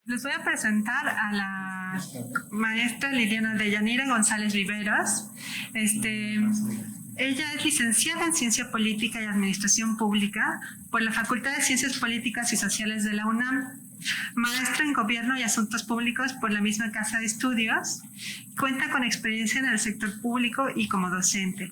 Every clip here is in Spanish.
Les voy a presentar a la maestra Liliana Deyanira González Viveros. Ella es licenciada en Ciencia Política y Administración Pública por la Facultad de Ciencias Políticas y Sociales de la UNAM, maestra en Gobierno y Asuntos Públicos por la misma Casa de Estudios. Cuenta con experiencia en el sector público y como docente.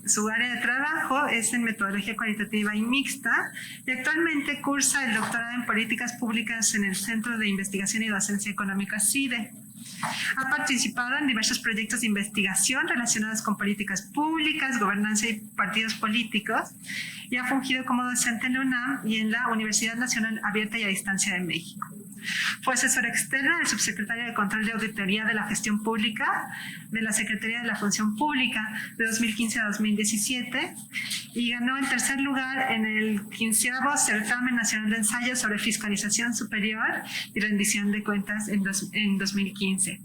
Su área de trabajo es en metodología cualitativa y mixta y actualmente cursa el doctorado en políticas públicas en el Centro de Investigación y Docencia Económica CIDE. Ha participado en diversos proyectos de investigación relacionados con políticas públicas, gobernanza y partidos políticos y ha fungido como docente en la UNAM y en la Universidad Nacional Abierta y a Distancia de México. Fue asesora externa del subsecretario de Control de Auditoría de la Gestión Pública de la Secretaría de la Función Pública de 2015 a 2017 y ganó el tercer lugar en el 15º Certamen Nacional de Ensayos sobre Fiscalización Superior y Rendición de Cuentas en 2015.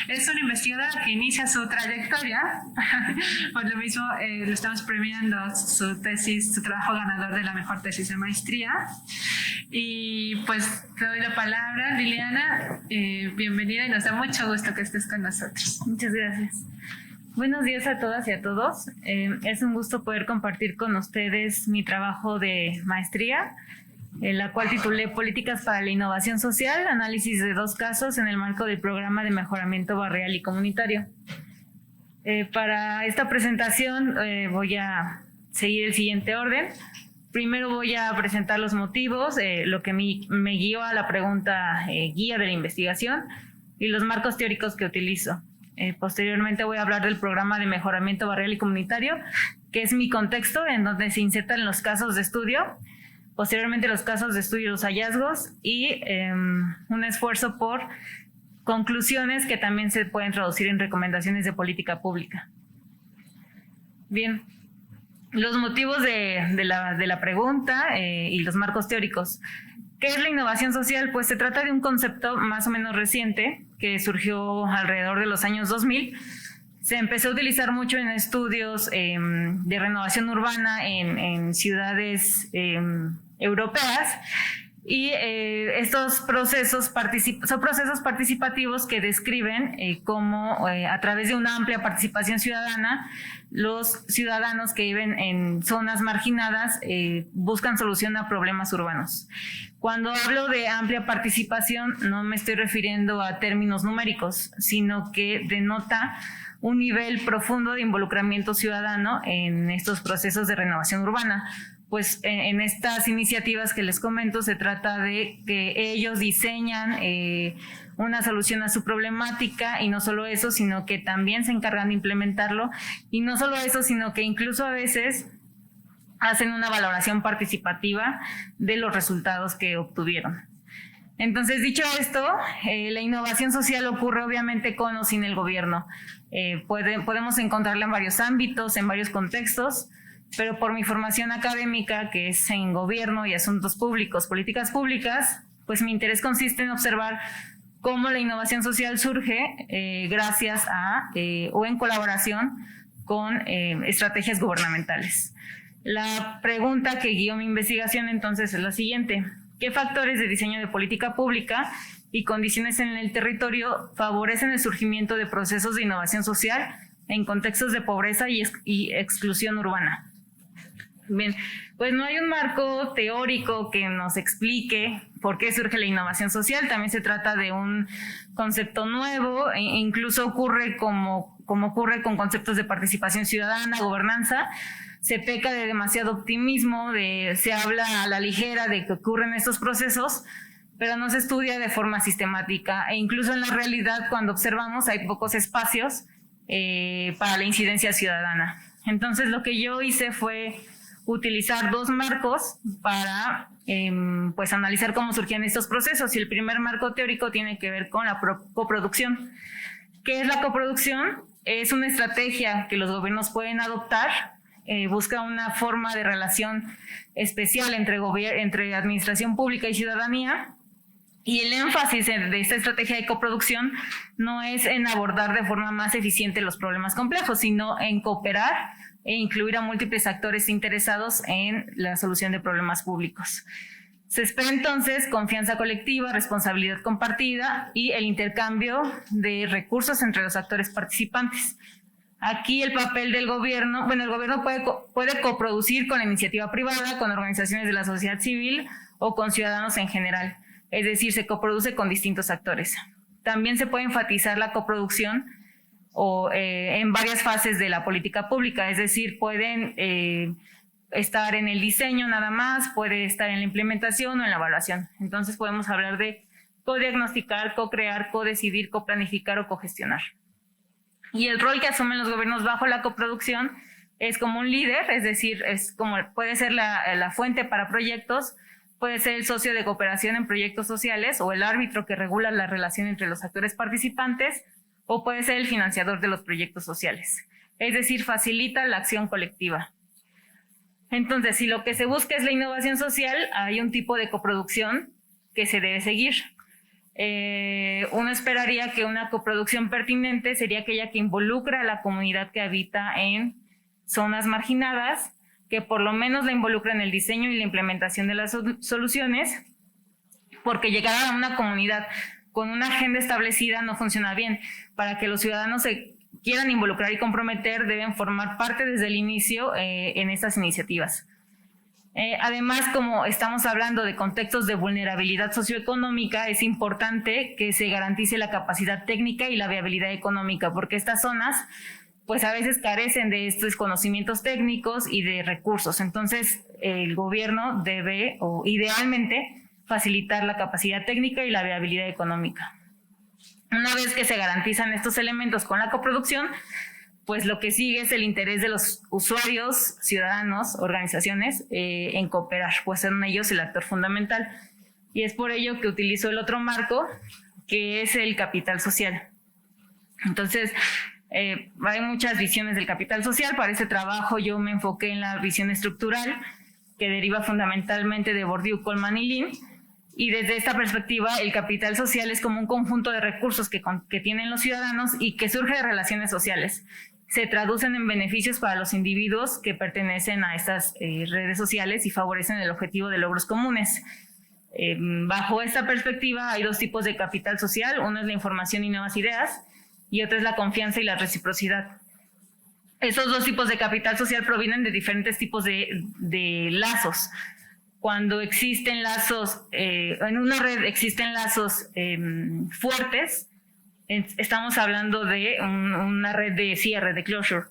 Es una investigadora que inicia su trayectoria, por lo mismo le estamos premiando su tesis, su trabajo ganador de la mejor tesis de maestría. Y pues te doy la palabra, Liliana, bienvenida y nos da mucho gusto que estés con nosotros. Muchas gracias. Buenos días a todas y a todos. Es un gusto poder compartir con ustedes mi trabajo de maestría, la cual titulé Políticas para la Innovación Social, análisis de 2 casos en el marco del Programa de Mejoramiento Barrial y Comunitario. Para esta presentación voy a seguir el siguiente orden. Primero voy a presentar los motivos, lo que me guió a la pregunta guía de la investigación y los marcos teóricos que utilizo. Posteriormente voy a hablar del Programa de Mejoramiento Barrial y Comunitario, que es mi contexto en donde se insertan los casos de estudio, posteriormente los casos de estudio y los hallazgos y un esfuerzo por conclusiones que también se pueden traducir en recomendaciones de política pública. Bien. Los motivos de la pregunta y los marcos teóricos. ¿Qué es la innovación social? Pues se trata de un concepto más o menos reciente que surgió alrededor de los años 2000. Se empezó a utilizar mucho en estudios de renovación urbana en ciudades europeas. Y estos procesos son procesos participativos que describen cómo a través de una amplia participación ciudadana, los ciudadanos que viven en zonas marginadas buscan solución a problemas urbanos. Cuando hablo de amplia participación, no me estoy refiriendo a términos numéricos, sino que denota un nivel profundo de involucramiento ciudadano en estos procesos de renovación urbana. Pues en estas iniciativas que les comento se trata de que ellos diseñan una solución a su problemática y no solo eso, sino que también se encargan de implementarlo y no solo eso, sino que incluso a veces hacen una valoración participativa de los resultados que obtuvieron. Entonces, dicho esto, la innovación social ocurre obviamente con o sin el gobierno. Podemos encontrarla en varios ámbitos, en varios contextos, pero por mi formación académica, que es en gobierno y asuntos públicos, políticas públicas, pues mi interés consiste en observar cómo la innovación social surge gracias a o en colaboración con estrategias gubernamentales. La pregunta que guió mi investigación entonces es la siguiente: ¿qué factores de diseño de política pública y condiciones en el territorio favorecen el surgimiento de procesos de innovación social en contextos de pobreza y exclusión urbana? Bien, pues no hay un marco teórico que nos explique por qué surge la innovación social. También se trata de un concepto nuevo, e incluso ocurre como ocurre con conceptos de participación ciudadana, gobernanza. Se peca de demasiado optimismo, se habla a la ligera de que ocurren estos procesos, pero no se estudia de forma sistemática. E incluso en la realidad, cuando observamos, hay pocos espacios para la incidencia ciudadana. Entonces, lo que yo hice fue utilizar 2 marcos para pues analizar cómo surgían estos procesos. Y el primer marco teórico tiene que ver con la coproducción. ¿Qué es la coproducción? Es una estrategia que los gobiernos pueden adoptar. Busca una forma de relación especial entre administración pública y ciudadanía. Y el énfasis de esta estrategia de coproducción no es en abordar de forma más eficiente los problemas complejos, sino en cooperar e incluir a múltiples actores interesados en la solución de problemas públicos. Se espera entonces confianza colectiva, responsabilidad compartida y el intercambio de recursos entre los actores participantes. Aquí el papel del gobierno, el gobierno puede coproducir con la iniciativa privada, con organizaciones de la sociedad civil o con ciudadanos en general. Es decir, se coproduce con distintos actores. También se puede enfatizar la coproducción en varias fases de la política pública, es decir, pueden estar en el diseño nada más, puede estar en la implementación o en la evaluación. Entonces podemos hablar de codiagnosticar, co-crear, co-decidir, coplanificar o cogestionar. Y el rol que asumen los gobiernos bajo la coproducción es como un líder, es decir, puede ser la fuente para proyectos, puede ser el socio de cooperación en proyectos sociales o el árbitro que regula la relación entre los actores participantes, o puede ser el financiador de los proyectos sociales. Es decir, facilita la acción colectiva. Entonces, si lo que se busca es la innovación social, hay un tipo de coproducción que se debe seguir. Uno esperaría que una coproducción pertinente sería aquella que involucra a la comunidad que habita en zonas marginadas, que por lo menos la involucra en el diseño y la implementación de las soluciones, porque llegar a una comunidad con una agenda establecida no funciona bien. Para que los ciudadanos se quieran involucrar y comprometer, deben formar parte desde el inicio en estas iniciativas. Además, como estamos hablando de contextos de vulnerabilidad socioeconómica, es importante que se garantice la capacidad técnica y la viabilidad económica, porque estas zonas pues a veces carecen de estos conocimientos técnicos y de recursos. Entonces, el gobierno debe, o idealmente, facilitar la capacidad técnica y la viabilidad económica. Una vez que se garantizan estos elementos con la coproducción, pues lo que sigue es el interés de los usuarios, ciudadanos, organizaciones en cooperar, pues son ellos el actor fundamental. Y es por ello que utilizo el otro marco, que es el capital social. Entonces, hay muchas visiones del capital social. Para este trabajo yo me enfoqué en la visión estructural, que deriva fundamentalmente de Bourdieu, Coleman y Lin. Y desde esta perspectiva, el capital social es como un conjunto de recursos que tienen los ciudadanos y que surge de relaciones sociales. Se traducen en beneficios para los individuos que pertenecen a estas redes sociales y favorecen el objetivo de logros comunes. Bajo esta perspectiva hay dos tipos de capital social. Uno es la información y nuevas ideas y otro es la confianza y la reciprocidad. Estos dos tipos de capital social provienen de diferentes tipos de lazos. Cuando existen lazos, en una red existen lazos fuertes, estamos hablando de una red de cierre, de closure,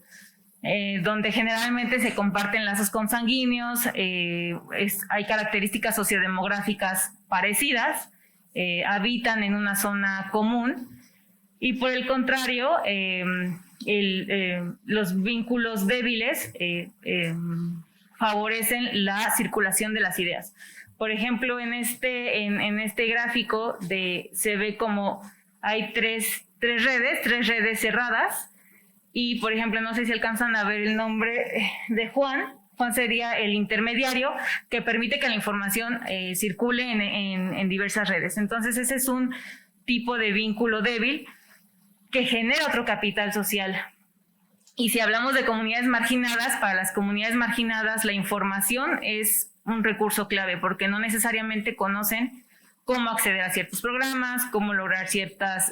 donde generalmente se comparten lazos consanguíneos, hay características sociodemográficas parecidas, habitan en una zona común, y por el contrario, los vínculos débiles favorecen la circulación de las ideas. Por ejemplo, en este gráfico se ve como hay tres redes cerradas, y por ejemplo, no sé si alcanzan a ver el nombre de Juan. Juan sería el intermediario que permite que la información circule en diversas redes. Entonces, ese es un tipo de vínculo débil que genera otro capital social. Y si hablamos de comunidades marginadas, para las comunidades marginadas la información es un recurso clave, porque no necesariamente conocen cómo acceder a ciertos programas, cómo lograr ciertos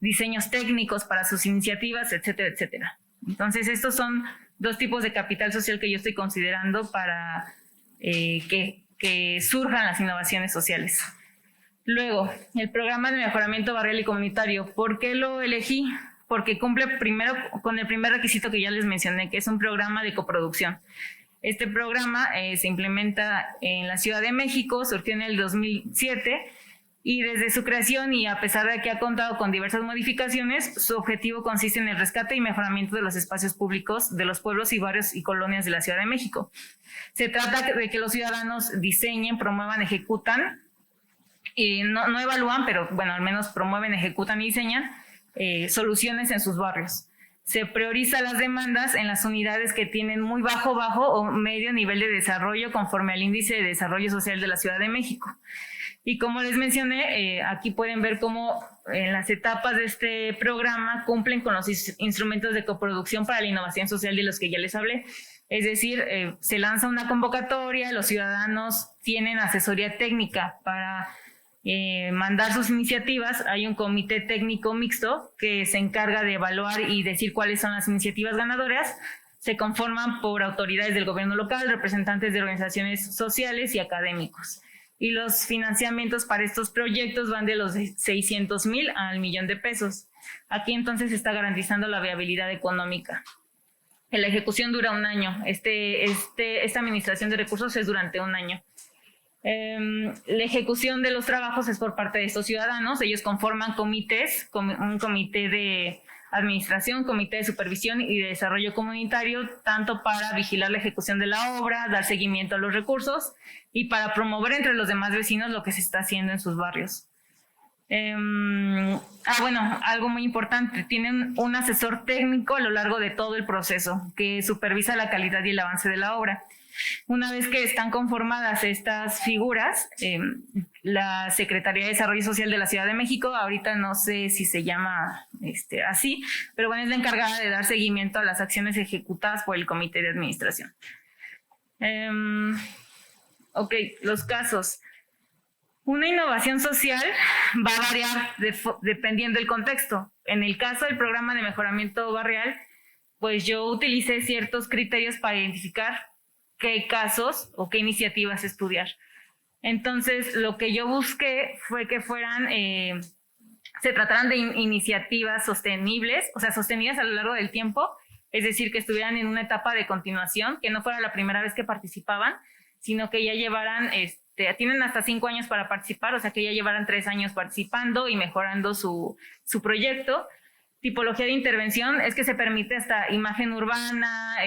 diseños técnicos para sus iniciativas, etcétera, etcétera. Entonces, estos son dos tipos de capital social que yo estoy considerando para que surjan las innovaciones sociales. Luego, el programa de mejoramiento barrial y comunitario. ¿Por qué lo elegí? Porque cumple primero con el primer requisito que ya les mencioné, que es un programa de coproducción. Este programa se implementa en la Ciudad de México, surgió en el 2007, y desde su creación, y a pesar de que ha contado con diversas modificaciones, su objetivo consiste en el rescate y mejoramiento de los espacios públicos de los pueblos y barrios y colonias de la Ciudad de México. Se trata de que los ciudadanos diseñen, promuevan, ejecutan, y no evalúan, pero bueno, al menos promueven, ejecutan y diseñan soluciones en sus barrios. Se prioriza las demandas en las unidades que tienen muy bajo o medio nivel de desarrollo conforme al Índice de Desarrollo Social de la Ciudad de México. Y como les mencioné, aquí pueden ver cómo en las etapas de este programa cumplen con los instrumentos de coproducción para la innovación social de los que ya les hablé. Es decir, se lanza una convocatoria, los ciudadanos tienen asesoría técnica para mandar sus iniciativas. Hay un comité técnico mixto que se encarga de evaluar y decir cuáles son las iniciativas ganadoras. Se conforman por autoridades del gobierno local, representantes de organizaciones sociales y académicos. Y los financiamientos para estos proyectos van de los 600,000 al 1,000,000 de pesos. Aquí entonces se está garantizando la viabilidad económica. La ejecución dura 1 año. Esta administración de recursos es durante 1 año. La ejecución de los trabajos es por parte de estos ciudadanos. Ellos conforman comités, un comité de administración, comité de supervisión y de desarrollo comunitario, tanto para vigilar la ejecución de la obra, dar seguimiento a los recursos y para promover entre los demás vecinos lo que se está haciendo en sus barrios. Bueno, algo muy importante, tienen un asesor técnico a lo largo de todo el proceso que supervisa la calidad y el avance de la obra. Una vez que están conformadas estas figuras, la Secretaría de Desarrollo Social de la Ciudad de México, ahorita no sé si se llama así, pero bueno, es la encargada de dar seguimiento a las acciones ejecutadas por el Comité de Administración. Ok, los casos. Una innovación social va a variar dependiendo del contexto. En el caso del programa de mejoramiento barrial, pues yo utilicé ciertos criterios para identificar qué casos o qué iniciativas estudiar. Entonces, lo que yo busqué fue que se trataran de iniciativas sostenibles, o sea, sostenidas a lo largo del tiempo, es decir, que estuvieran en una etapa de continuación, que no fuera la primera vez que participaban, sino que ya llevaran, tienen hasta 5 años para participar, o sea, que ya llevaran 3 años participando y mejorando su proyecto. Tipología de intervención es que se permite hasta imagen urbana,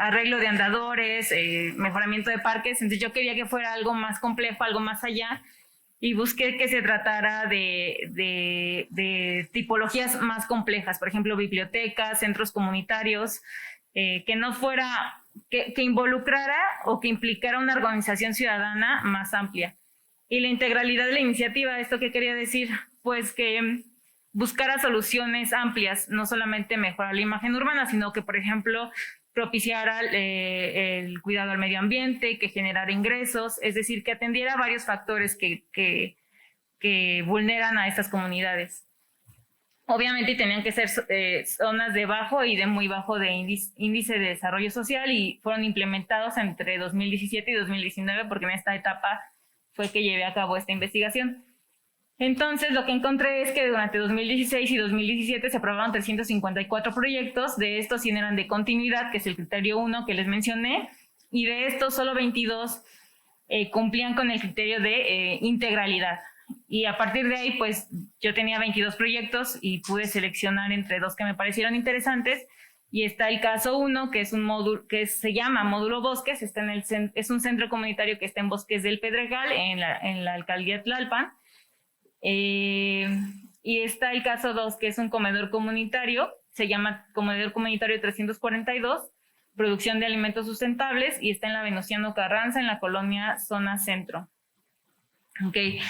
arreglo de andadores, mejoramiento de parques. Entonces yo quería que fuera algo más complejo, algo más allá, y busqué que se tratara de tipologías más complejas, por ejemplo, bibliotecas, centros comunitarios, que no fuera, que involucrara o que implicara una organización ciudadana más amplia. Y la integralidad de la iniciativa, ¿esto qué quería decir? Pues que buscara soluciones amplias, no solamente mejorar la imagen urbana, sino que, por ejemplo, propiciara el cuidado al medio ambiente, que generara ingresos, es decir, que atendiera varios factores que vulneran a estas comunidades. Obviamente tenían que ser zonas de bajo y de muy bajo de índice de desarrollo social, y fueron implementados entre 2017 y 2019, porque en esta etapa fue que llevé a cabo esta investigación. Entonces, lo que encontré es que durante 2016 y 2017 se aprobaron 354 proyectos. De estos 100 eran de continuidad, que es el criterio 1 que les mencioné, y de estos solo 22 cumplían con el criterio de integralidad. Y a partir de ahí, pues yo tenía 22 proyectos y pude seleccionar entre 2 que me parecieron interesantes. Y está el caso 1, que es un módulo que se llama Módulo Bosques. Está es un centro comunitario que está en Bosques del Pedregal, en la alcaldía de Tlalpan. Y está el caso 2, que es un comedor comunitario, se llama Comedor Comunitario 342, producción de alimentos sustentables, y está en la Venustiano Carranza, en la colonia Zona Centro. Okay.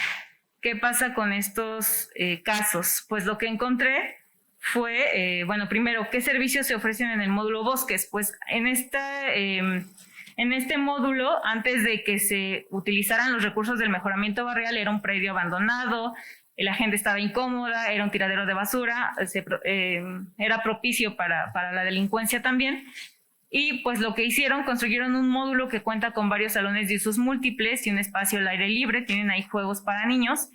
¿Qué pasa con estos casos? Pues lo que encontré fue, primero, ¿qué servicios se ofrecen en el módulo Bosques? Pues en este módulo, antes de que se utilizaran los recursos del mejoramiento barrial, era un predio abandonado, la gente estaba incómoda, era un tiradero de basura, era propicio para la delincuencia también. Y pues lo que hicieron, construyeron un módulo que cuenta con varios salones de usos múltiples y un espacio al aire libre. Tienen ahí juegos para niños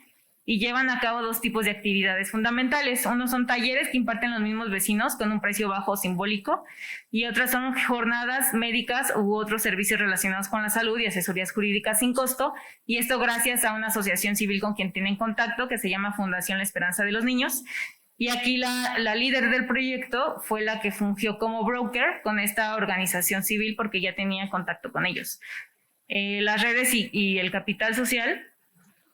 y llevan a cabo 2 tipos de actividades fundamentales. Unos son talleres que imparten los mismos vecinos con un precio bajo o simbólico, y otras son jornadas médicas u otros servicios relacionados con la salud y asesorías jurídicas sin costo, y esto gracias a una asociación civil con quien tienen contacto, que se llama Fundación La Esperanza de los Niños. Y aquí la líder del proyecto fue la que fungió como broker con esta organización civil, porque ya tenía contacto con ellos. Las redes y el capital social,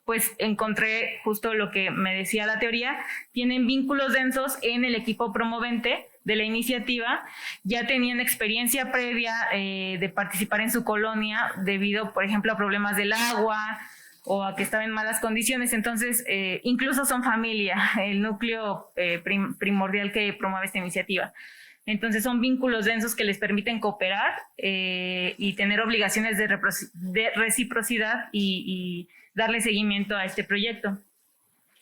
pues encontré justo lo que me decía la teoría, tienen vínculos densos en el equipo promovente de la iniciativa, ya tenían experiencia previa de participar en su colonia debido, por ejemplo, a problemas del agua o a que estaba en malas condiciones. Entonces, incluso son familia, el núcleo primordial que promueve esta iniciativa. Entonces son vínculos densos que les permiten cooperar y tener obligaciones de reciprocidad y darle seguimiento a este proyecto.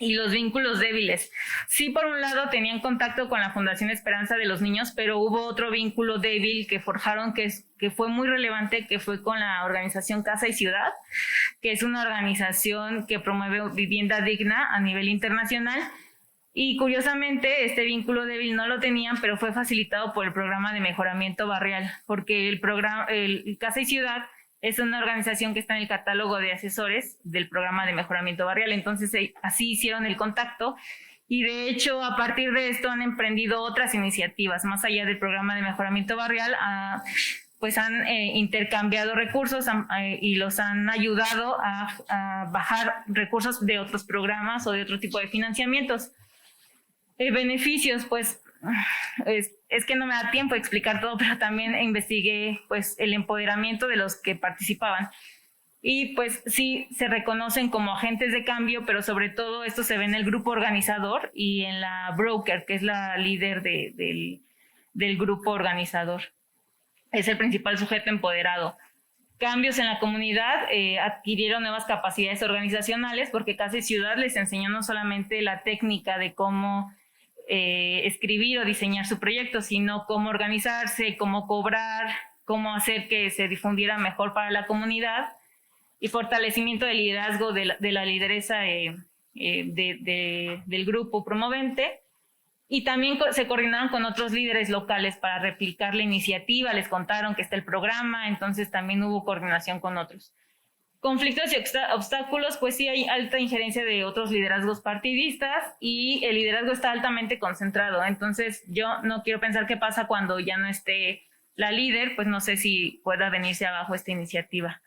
Y los vínculos débiles. Sí, por un lado tenían contacto con la Fundación Esperanza de los Niños, pero hubo otro vínculo débil que forjaron que fue muy relevante, que fue con la organización Casa y Ciudad, que es una organización que promueve vivienda digna a nivel internacional. Y curiosamente, este vínculo débil no lo tenían, pero fue facilitado por el programa de mejoramiento barrial, porque el Casa y Ciudad es una organización que está en el catálogo de asesores del programa de mejoramiento barrial. Entonces, así hicieron el contacto y de hecho, a partir de esto han emprendido otras iniciativas, más allá del programa de mejoramiento barrial, pues han intercambiado recursos y los han ayudado a bajar recursos de otros programas o de otro tipo de financiamientos. Beneficios, pues es que no me da tiempo de explicar todo, pero también investigué pues el empoderamiento de los que participaban. Y pues sí, se reconocen como agentes de cambio, pero sobre todo esto se ve en el grupo organizador y en la broker, que es la líder del grupo organizador. Es el principal sujeto empoderado. Cambios en la comunidad, adquirieron nuevas capacidades organizacionales porque Casa y Ciudad les enseñó no solamente la técnica de cómo escribir o diseñar su proyecto, sino cómo organizarse, cómo cobrar, cómo hacer que se difundiera mejor para la comunidad y fortalecimiento del liderazgo de la lideresa del grupo promovente. Y también se coordinaron con otros líderes locales para replicar la iniciativa, les contaron que está el programa, entonces también hubo coordinación con otros. Conflictos y obstáculos, pues sí hay alta injerencia de otros liderazgos partidistas y el liderazgo está altamente concentrado. Entonces yo no quiero pensar qué pasa cuando ya no esté la líder, pues no sé si pueda venirse abajo esta iniciativa.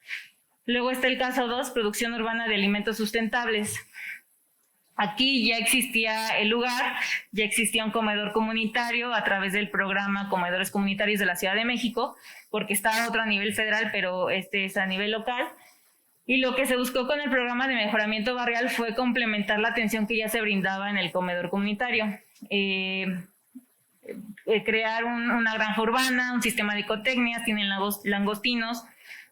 Luego está el caso 2, producción urbana de alimentos sustentables. Aquí ya existía el lugar, ya existía un comedor comunitario a través del programa Comedores Comunitarios de la Ciudad de México, porque está otro a nivel federal, pero este es a nivel local. Y lo que se buscó con el programa de mejoramiento barrial fue complementar la atención que ya se brindaba en el comedor comunitario. Crear una granja urbana, un sistema de ecotecnias, tienen langostinos,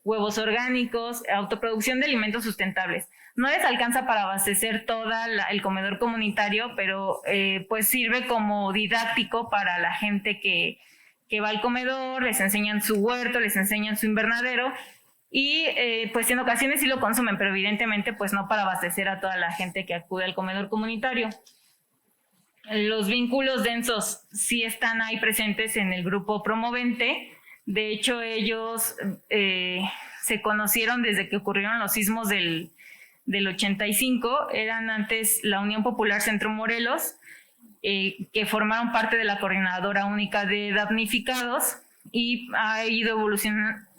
huevos orgánicos, autoproducción de alimentos sustentables. No les alcanza para abastecer todo el comedor comunitario, pero pues sirve como didáctico para la gente que va al comedor, les enseñan su huerto, les enseñan su invernadero y pues en ocasiones sí lo consumen, pero evidentemente pues no para abastecer a toda la gente que acude al comedor comunitario. Los vínculos densos sí están ahí presentes en el grupo promovente. De hecho, ellos se conocieron desde que ocurrieron los sismos del 85. Eran antes la Unión Popular Centro Morelos, que formaron parte de la Coordinadora Única de Damnificados y ha ido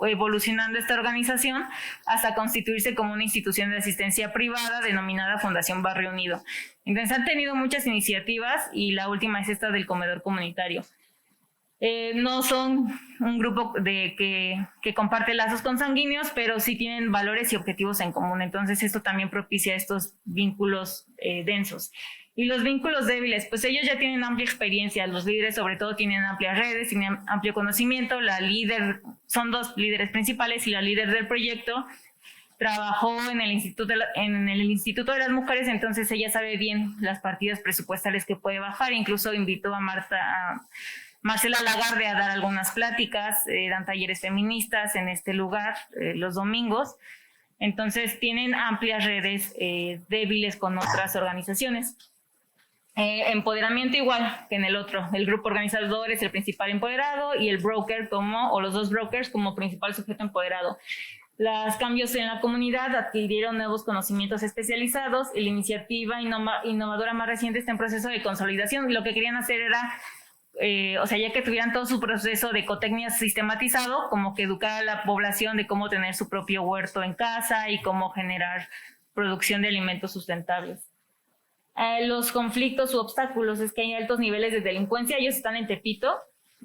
evolucionando esta organización hasta constituirse como una institución de asistencia privada denominada Fundación Barrio Unido. Entonces han tenido muchas iniciativas y la última es esta del comedor comunitario. No son un grupo que comparte lazos consanguíneos, pero sí tienen valores y objetivos en común. Entonces esto también propicia estos vínculos densos. Y los vínculos débiles, pues ellos ya tienen amplia experiencia. Los líderes sobre todo tienen amplias redes, tienen amplio conocimiento. La líder, son dos líderes principales y la líder del proyecto trabajó en el Instituto de las Mujeres, entonces ella sabe bien las partidas presupuestales que puede bajar. Incluso invitó a Marcela Lagarde a dar algunas pláticas, dan talleres feministas en este lugar los domingos. Entonces tienen amplias redes débiles con otras organizaciones. Empoderamiento igual que en el otro. El grupo organizador es el principal empoderado y el broker o los dos brokers como principal sujeto empoderado. Los cambios en la comunidad adquirieron nuevos conocimientos especializados y la iniciativa innovadora más reciente está en proceso de consolidación. Lo que querían hacer era ya que tuvieran todo su proceso de ecotecnia sistematizado, como que educar a la población de cómo tener su propio huerto en casa y cómo generar producción de alimentos sustentables. Los conflictos u obstáculos es que hay altos niveles de delincuencia, ellos están en Tepito,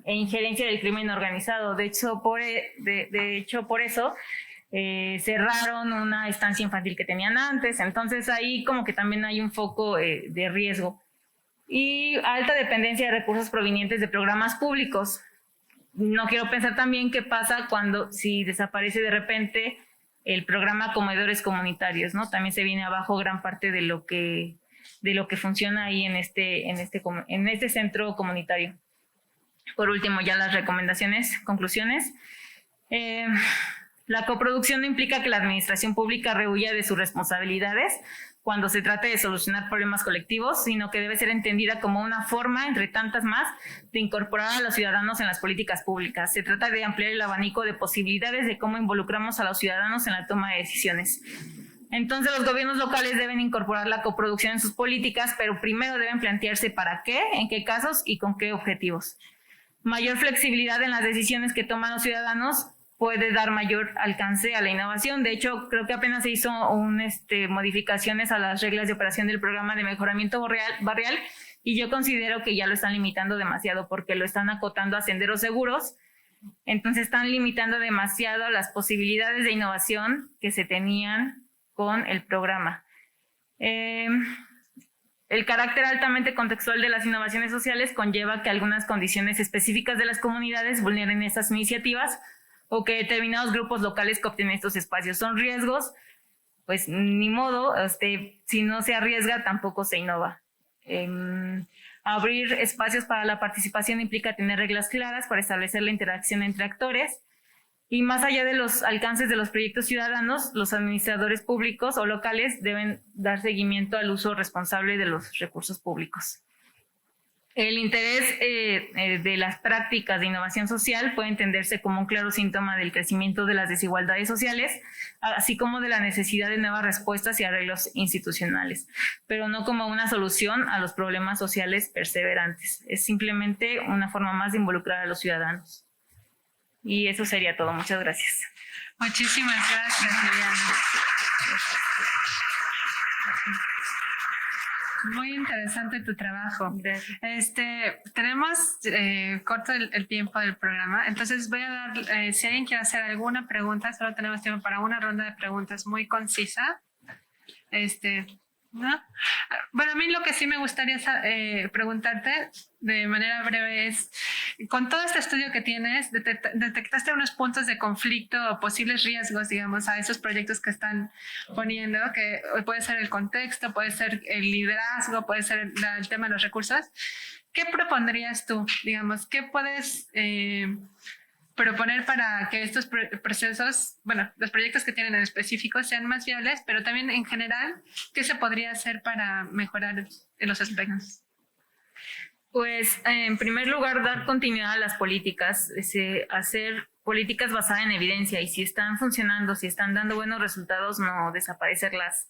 e injerencia del crimen organizado. De hecho, por eso cerraron una estancia infantil que tenían antes, entonces ahí como que también hay un foco de riesgo. y alta dependencia de recursos provenientes de programas públicos. No quiero pensar también qué pasa si desaparece de repente el programa Comedores Comunitarios, ¿no? También se viene abajo gran parte de lo que funciona ahí en este centro comunitario. Por último, ya las conclusiones. La coproducción no implica que la administración pública rehuya de sus responsabilidades cuando se trate de solucionar problemas colectivos, sino que debe ser entendida como una forma, entre tantas más, de incorporar a los ciudadanos en las políticas públicas. Se trata de ampliar el abanico de posibilidades de cómo involucramos a los ciudadanos en la toma de decisiones. Entonces, los gobiernos locales deben incorporar la coproducción en sus políticas, pero primero deben plantearse para qué, en qué casos y con qué objetivos. Mayor flexibilidad en las decisiones que toman los ciudadanos puede dar mayor alcance a la innovación. De hecho, creo que apenas se hizo modificaciones a las reglas de operación del programa de mejoramiento barrial y yo considero que ya lo están limitando demasiado porque lo están acotando a senderos seguros. Entonces están limitando demasiado las posibilidades de innovación que se tenían con el programa. El carácter altamente contextual de las innovaciones sociales conlleva que algunas condiciones específicas de las comunidades vulneren estas iniciativas o que determinados grupos locales que obtienen estos espacios son riesgos, pues ni modo, si no se arriesga tampoco se innova. Abrir espacios para la participación implica tener reglas claras para establecer la interacción entre actores y más allá de los alcances de los proyectos ciudadanos, los administradores públicos o locales deben dar seguimiento al uso responsable de los recursos públicos. El interés de las prácticas de innovación social puede entenderse como un claro síntoma del crecimiento de las desigualdades sociales, así como de la necesidad de nuevas respuestas y arreglos institucionales, pero no como una solución a los problemas sociales perseverantes. Es simplemente una forma más de involucrar a los ciudadanos. Y eso sería todo. Muchas gracias. Muchísimas gracias, Liliana. Muy interesante tu trabajo. Gracias. Tenemos corto el tiempo del programa, entonces voy a dar, si alguien quiere hacer alguna pregunta, solo tenemos tiempo para una ronda de preguntas muy concisa. ¿No? Bueno, a mí lo que sí me gustaría preguntarte de manera breve es, con todo este estudio que tienes, ¿detectaste unos puntos de conflicto o posibles riesgos, digamos, a esos proyectos que están poniendo? Que puede ser el contexto, puede ser el liderazgo, puede ser el tema de los recursos. ¿Qué propondrías tú, digamos? ¿Qué puedes proponer para que estos procesos, bueno, los proyectos que tienen en específico sean más viables, pero también en general, ¿qué se podría hacer para mejorar en los aspectos? Pues, en primer lugar, dar continuidad a las políticas, hacer políticas basadas en evidencia y si están funcionando, si están dando buenos resultados, no desaparecerlas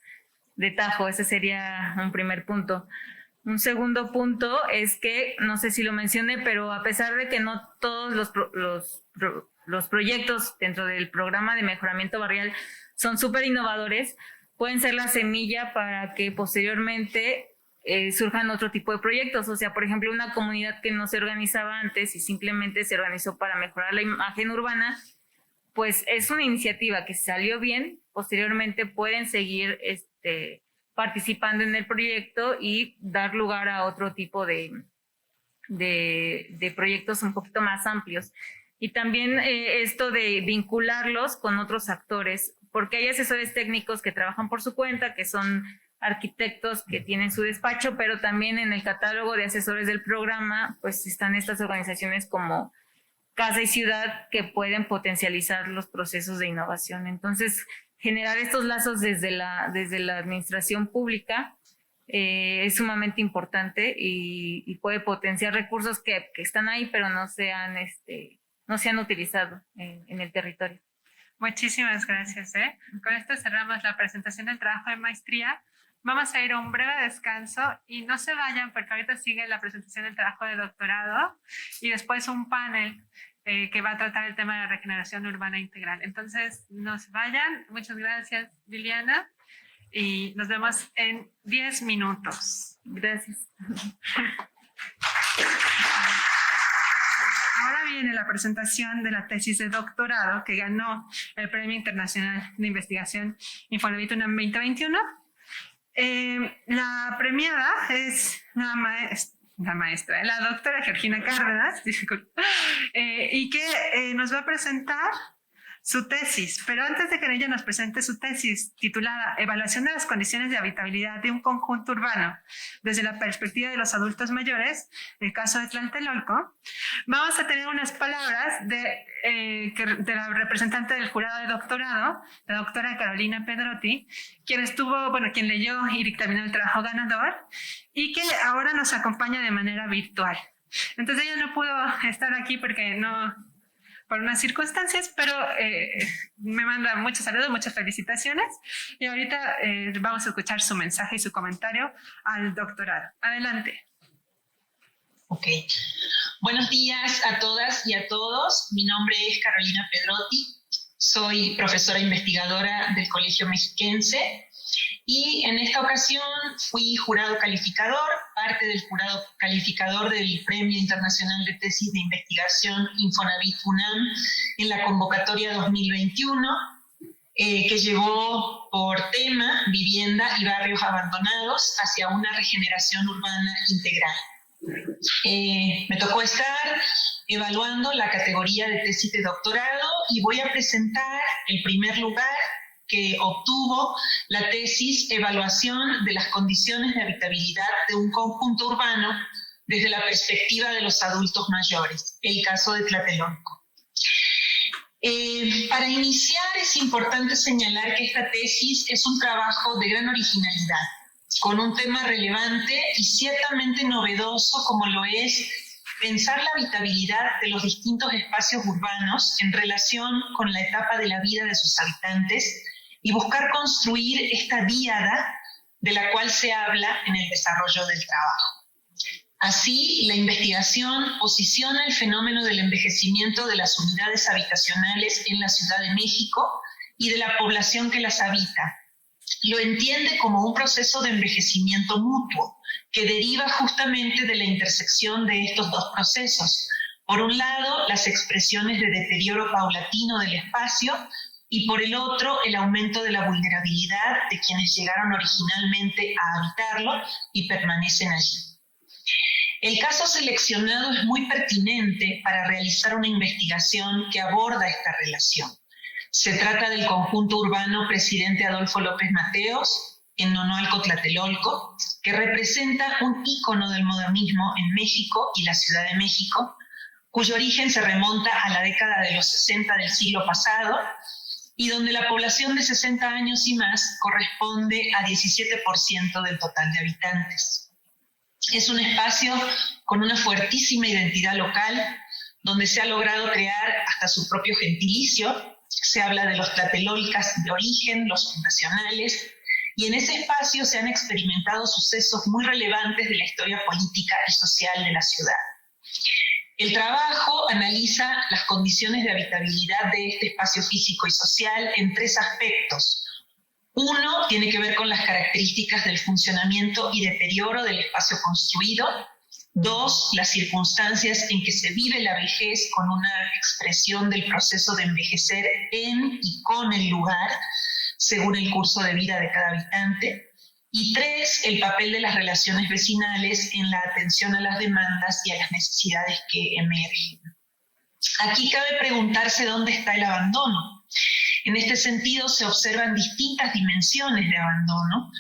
de tajo. Ese sería un primer punto. Un segundo punto es que, no sé si lo mencioné, pero a pesar de que no todos los proyectos dentro del programa de mejoramiento barrial son súper innovadores, pueden ser la semilla para que posteriormente surjan otro tipo de proyectos. O sea, por ejemplo, una comunidad que no se organizaba antes y simplemente se organizó para mejorar la imagen urbana, pues es una iniciativa que salió bien, posteriormente pueden seguir participando en el proyecto y dar lugar a otro tipo de proyectos un poquito más amplios. Y también esto de vincularlos con otros actores, porque hay asesores técnicos que trabajan por su cuenta, que son arquitectos que tienen su despacho, pero también en el catálogo de asesores del programa, pues están estas organizaciones como Casa y Ciudad que pueden potencializar los procesos de innovación. Entonces, generar estos lazos desde la administración pública es sumamente importante y puede potenciar recursos que están ahí, pero no se han utilizado en el territorio. Muchísimas gracias. Con esto cerramos la presentación del trabajo de maestría. Vamos a ir a un breve descanso y no se vayan porque ahorita sigue la presentación del trabajo de doctorado y después un panel que va a tratar el tema de la regeneración urbana integral. Entonces, no se vayan. Muchas gracias, Liliana. Y nos vemos en 10 minutos. Gracias. Ahora viene la presentación de la tesis de doctorado que ganó el Premio Internacional de Investigación Infonavit UNAM 2021. La premiada es la doctora Georgina Cárdenas, y que nos va a presentar su tesis, pero antes de que ella nos presente su tesis titulada Evaluación de las condiciones de habitabilidad de un conjunto urbano desde la perspectiva de los adultos mayores, el caso de Tlatelolco, vamos a tener unas palabras de la representante del jurado de doctorado, la doctora Carolina Pedrotti, quien leyó y dictaminó el trabajo ganador y que ahora nos acompaña de manera virtual. Entonces ella no pudo estar aquí por unas circunstancias, pero me manda muchos saludos, muchas felicitaciones y ahorita vamos a escuchar su mensaje y su comentario al doctorado. Adelante. Ok. Buenos días a todas y a todos. Mi nombre es Carolina Pedrotti. Soy profesora investigadora del Colegio Mexiquense y en esta ocasión fui jurado calificador, parte del jurado calificador del Premio Internacional de Tesis de Investigación Infonavit-UNAM en la convocatoria 2021, que llevó por tema vivienda y barrios abandonados hacia una regeneración urbana integral. Me tocó estar evaluando la categoría de tesis de doctorado y voy a presentar el primer lugar que obtuvo la tesis Evaluación de las condiciones de habitabilidad de un conjunto urbano desde la perspectiva de los adultos mayores, el caso de Tlatelolco. Para iniciar es importante señalar que esta tesis es un trabajo de gran originalidad, con un tema relevante y ciertamente novedoso como lo es pensar la habitabilidad de los distintos espacios urbanos en relación con la etapa de la vida de sus habitantes y buscar construir esta díada de la cual se habla en el desarrollo del trabajo. Así, la investigación posiciona el fenómeno del envejecimiento de las unidades habitacionales en la Ciudad de México y de la población que las habita. Lo entiende como un proceso de envejecimiento mutuo, que deriva justamente de la intersección de estos dos procesos. Por un lado, las expresiones de deterioro paulatino del espacio, y por el otro, el aumento de la vulnerabilidad de quienes llegaron originalmente a habitarlo y permanecen allí. El caso seleccionado es muy pertinente para realizar una investigación que aborda esta relación. Se trata del conjunto urbano Presidente Adolfo López Mateos, en Nonoalco, Tlatelolco, que representa un ícono del modernismo en México y la Ciudad de México, cuyo origen se remonta a la década de los 60 del siglo pasado, y donde la población de 60 años y más corresponde a 17% del total de habitantes. Es un espacio con una fuertísima identidad local, donde se ha logrado crear hasta su propio gentilicio. Se habla de los tlatelolcas de origen, los fundacionales, y en ese espacio se han experimentado sucesos muy relevantes de la historia política y social de la ciudad. El trabajo analiza las condiciones de habitabilidad de este espacio físico y social en tres aspectos. Uno tiene que ver con las características del funcionamiento y deterioro del espacio construido. Dos, las circunstancias en que se vive la vejez con una expresión del proceso de envejecer en y con el lugar, según el curso de vida de cada habitante. Y tres, el papel de las relaciones vecinales en la atención a las demandas y a las necesidades que emergen. Aquí cabe preguntarse dónde está el abandono. En este sentido se observan distintas dimensiones de abandono,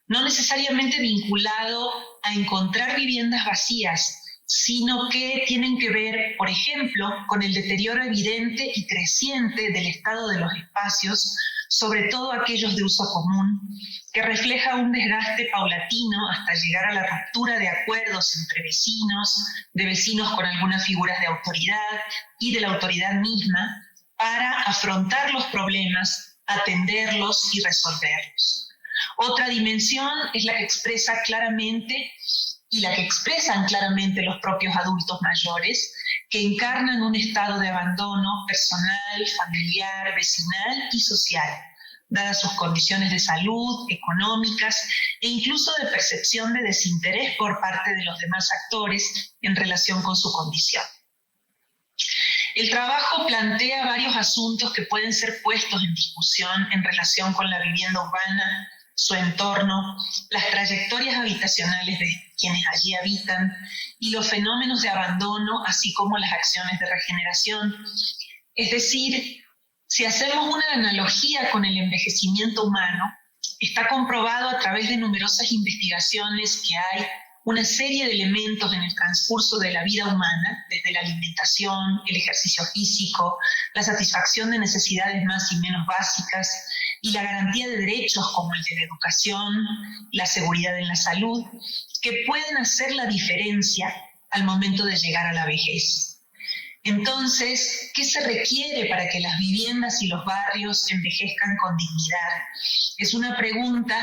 no necesariamente vinculado a encontrar viviendas vacías, sino que tienen que ver, por ejemplo, con el deterioro evidente y creciente del estado de los espacios, sobre todo aquellos de uso común, que refleja un desgaste paulatino hasta llegar a la ruptura de acuerdos entre vecinos, de vecinos con algunas figuras de autoridad y de la autoridad misma, para afrontar los problemas, atenderlos y resolverlos. Otra dimensión es la que expresa claramente y la que expresan claramente los propios adultos mayores, que encarnan un estado de abandono personal, familiar, vecinal y social, dadas sus condiciones de salud, económicas e incluso de percepción de desinterés por parte de los demás actores en relación con su condición. El trabajo plantea varios asuntos que pueden ser puestos en discusión en relación con la vivienda urbana, su entorno, las trayectorias habitacionales de quienes allí habitan y los fenómenos de abandono, así como las acciones de regeneración. Es decir, si hacemos una analogía con el envejecimiento humano, está comprobado a través de numerosas investigaciones que hay una serie de elementos en el transcurso de la vida humana, desde la alimentación, el ejercicio físico, la satisfacción de necesidades más y menos básicas y la garantía de derechos como el de la educación, la seguridad en la salud, que pueden hacer la diferencia al momento de llegar a la vejez. Entonces, ¿qué se requiere para que las viviendas y los barrios envejezcan con dignidad? Es una pregunta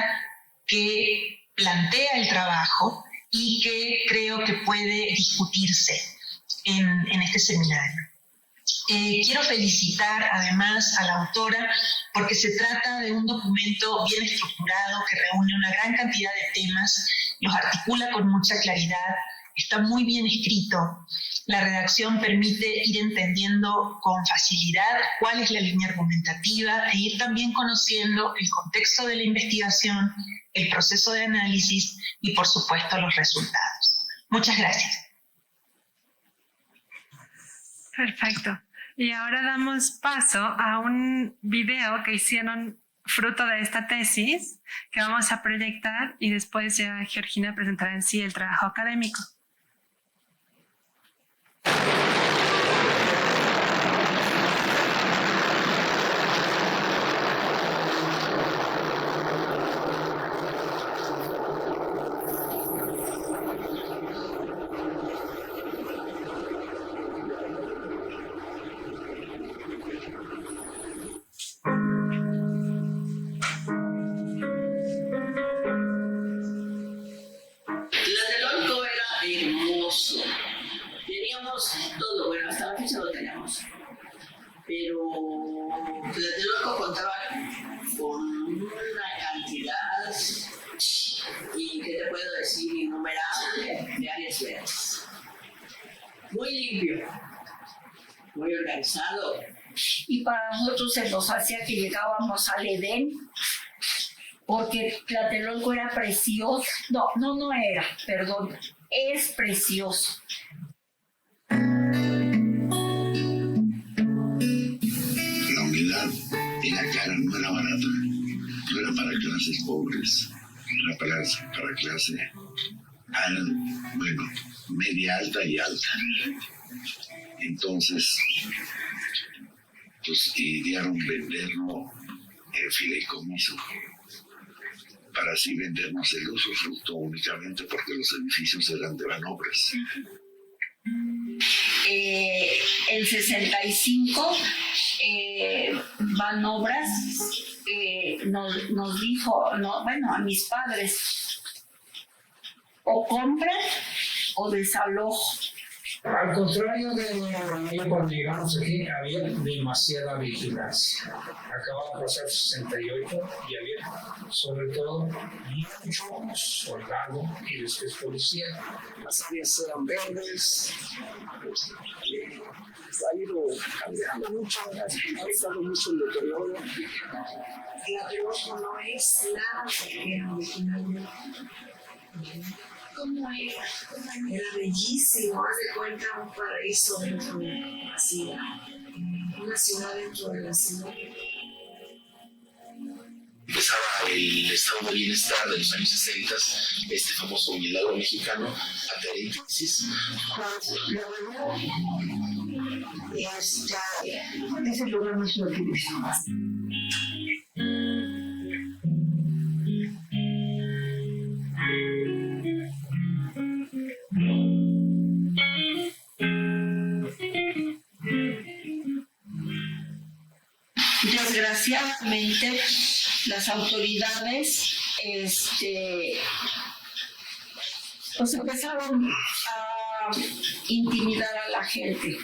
que plantea el trabajo y que creo que puede discutirse en este seminario. Quiero felicitar además a la autora porque se trata de un documento bien estructurado que reúne una gran cantidad de temas, los articula con mucha claridad, está muy bien escrito. La redacción permite ir entendiendo con facilidad cuál es la línea argumentativa e ir también conociendo el contexto de la investigación, el proceso de análisis y, por supuesto, los resultados. Muchas gracias. Perfecto. Y ahora damos paso a un video que hicieron fruto de esta tesis que vamos a proyectar y después ya Georgina presentará en sí el trabajo académico. Todo, bueno, hasta la fecha lo tenemos. Pero Tlatelolco contaba con una cantidad, y ¿qué te puedo decir? Innumerable de áreas verdes. Muy limpio, muy organizado. Y para nosotros se nos hacía que llegábamos al Edén, porque Tlatelolco era precioso. No era, perdón, es precioso. Y la cara no era barata, no era para clases pobres, era para clase media alta y alta. Entonces, pues idearon venderlo en fideicomiso para así vendernos el usufructo únicamente porque los edificios eran de Banobras. En 65 Banobras nos dijo, a mis padres, o compran o desalojo. Al contrario de cuando llegamos aquí, había demasiada vigilancia. Acababa de pasar 68 y había, sobre todo, mucho soldado y después policía. Las áreas eran verdes. Ha ido cambiando mucho, ha estado mucho el deterioro. Tlatelolco no es nada que era originalmente. ¿Cómo era? Era bellísimo, haz de cuenta un paraíso dentro de la ciudad, una ciudad dentro de la ciudad. Empezaba el estado de bienestar de los años 60, este famoso milagro mexicano, a tener crisis. Ese lugar no es lo que utilizamos. Desgraciadamente, las autoridades pues empezaron a intimidar a la gente.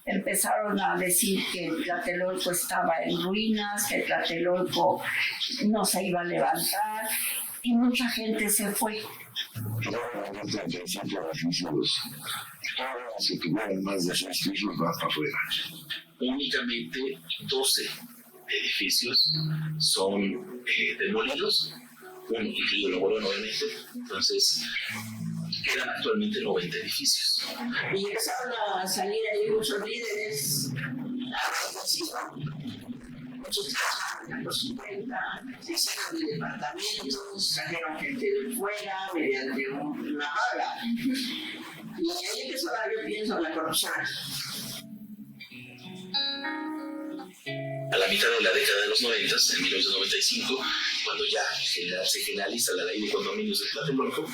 Empezaron a decir que Tlatelolco estaba en ruinas, que Tlatelolco no se iba a levantar, y mucha gente se fue. Si tuvieran más de 6 pisos, vas para afuera. Únicamente 12 edificios son demolidos bueno, incluido lo bueno, obviamente. Entonces, quedan actualmente 90 edificios. Y empezaron a salir ahí muchos líderes, muchos trabajan por su cuenta, se hicieron de departamentos, trajeron gente de fuera mediante una paga. Y ahí empezó, yo pienso, la corrupción. A la mitad de la década de los 90, en 1995, cuando ya se generaliza la ley de condominios de Tlatelolco,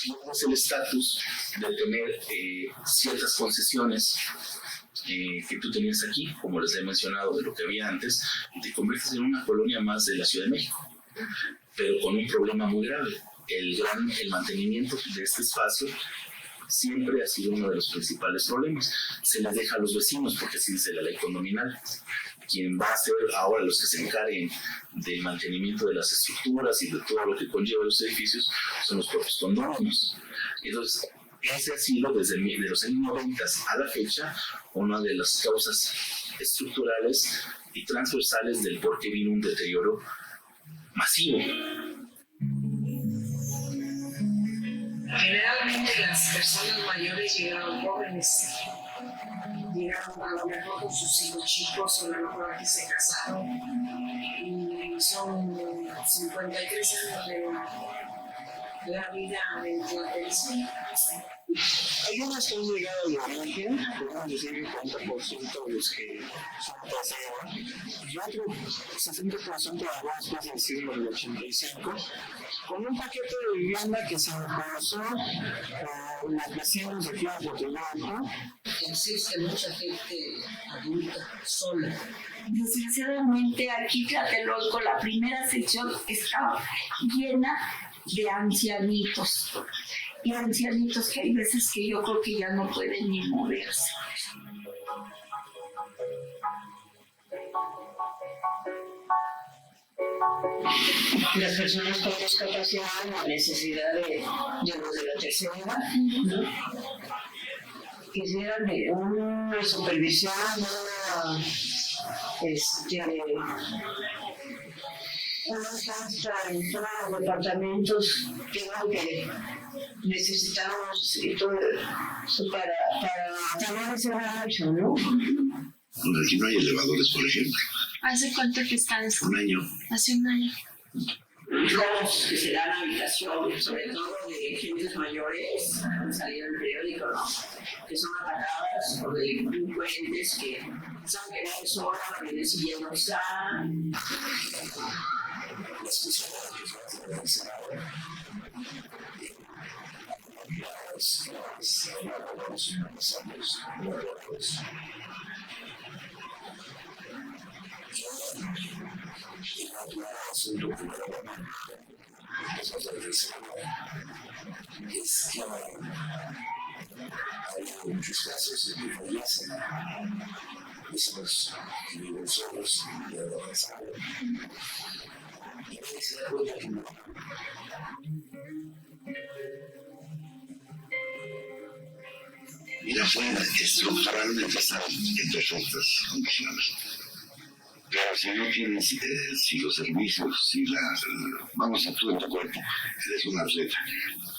tienes el estatus de tener ciertas concesiones que tú tenías aquí, como les he mencionado de lo que había antes, y te conviertes en una colonia más de la Ciudad de México, pero con un problema muy grave. El mantenimiento de este espacio siempre ha sido uno de los principales problemas. Se les deja a los vecinos, porque así dice la ley condominal. Quien va a ser ahora los que se encarguen del mantenimiento de las estructuras y de todo lo que conlleva los edificios son los propios condominios. Entonces, ese ha sido desde los años 90 a la fecha una de las causas estructurales y transversales del por qué vino un deterioro masivo. Generalmente las personas mayores llegaron jóvenes, llegaron a lo mejor con sus hijos chicos, o a lo mejor aquí se casaron, y son 53 años de la vida dentro de eso. Algunos que han llegado de origen, podemos decir que 40% de los que son paseo, y otro 60% de algunos más del siglo del 85, con un paquete de vivienda que se impulsó los vecinos de aquí de Tlatelolco. Existe mucha gente adulta, sola. Desgraciadamente aquí en Tlatelolco la primera sección estaba llena de ancianitos. Y ancianitos que hay veces que yo creo que ya no pueden ni moverse. Las personas con discapacidad, la necesidad de los de la tercera edad, quisieran una supervisión, en todos los departamentos, que es lo que necesitamos y todo eso para también ese rancho, ¿no? Aquí no hay elevadores, por ejemplo. ¿Hace cuánto que están? Un año. Hace un año. Robos que se dan a habitación, sobre todo de gentes mayores, salió en el periódico, ¿no? Que son atacadas por delincuentes que saben que no es hora, la violencia ya no está. Es que hay muchos casos de que fallecen. Esos que viven solos y de avanzar. Y ahí se da cuenta que no. Mira, estructuralmente están en perfectas condiciones. Pero si no tienes, si los servicios, vamos a tú en tu cuerpo, eres un atleta,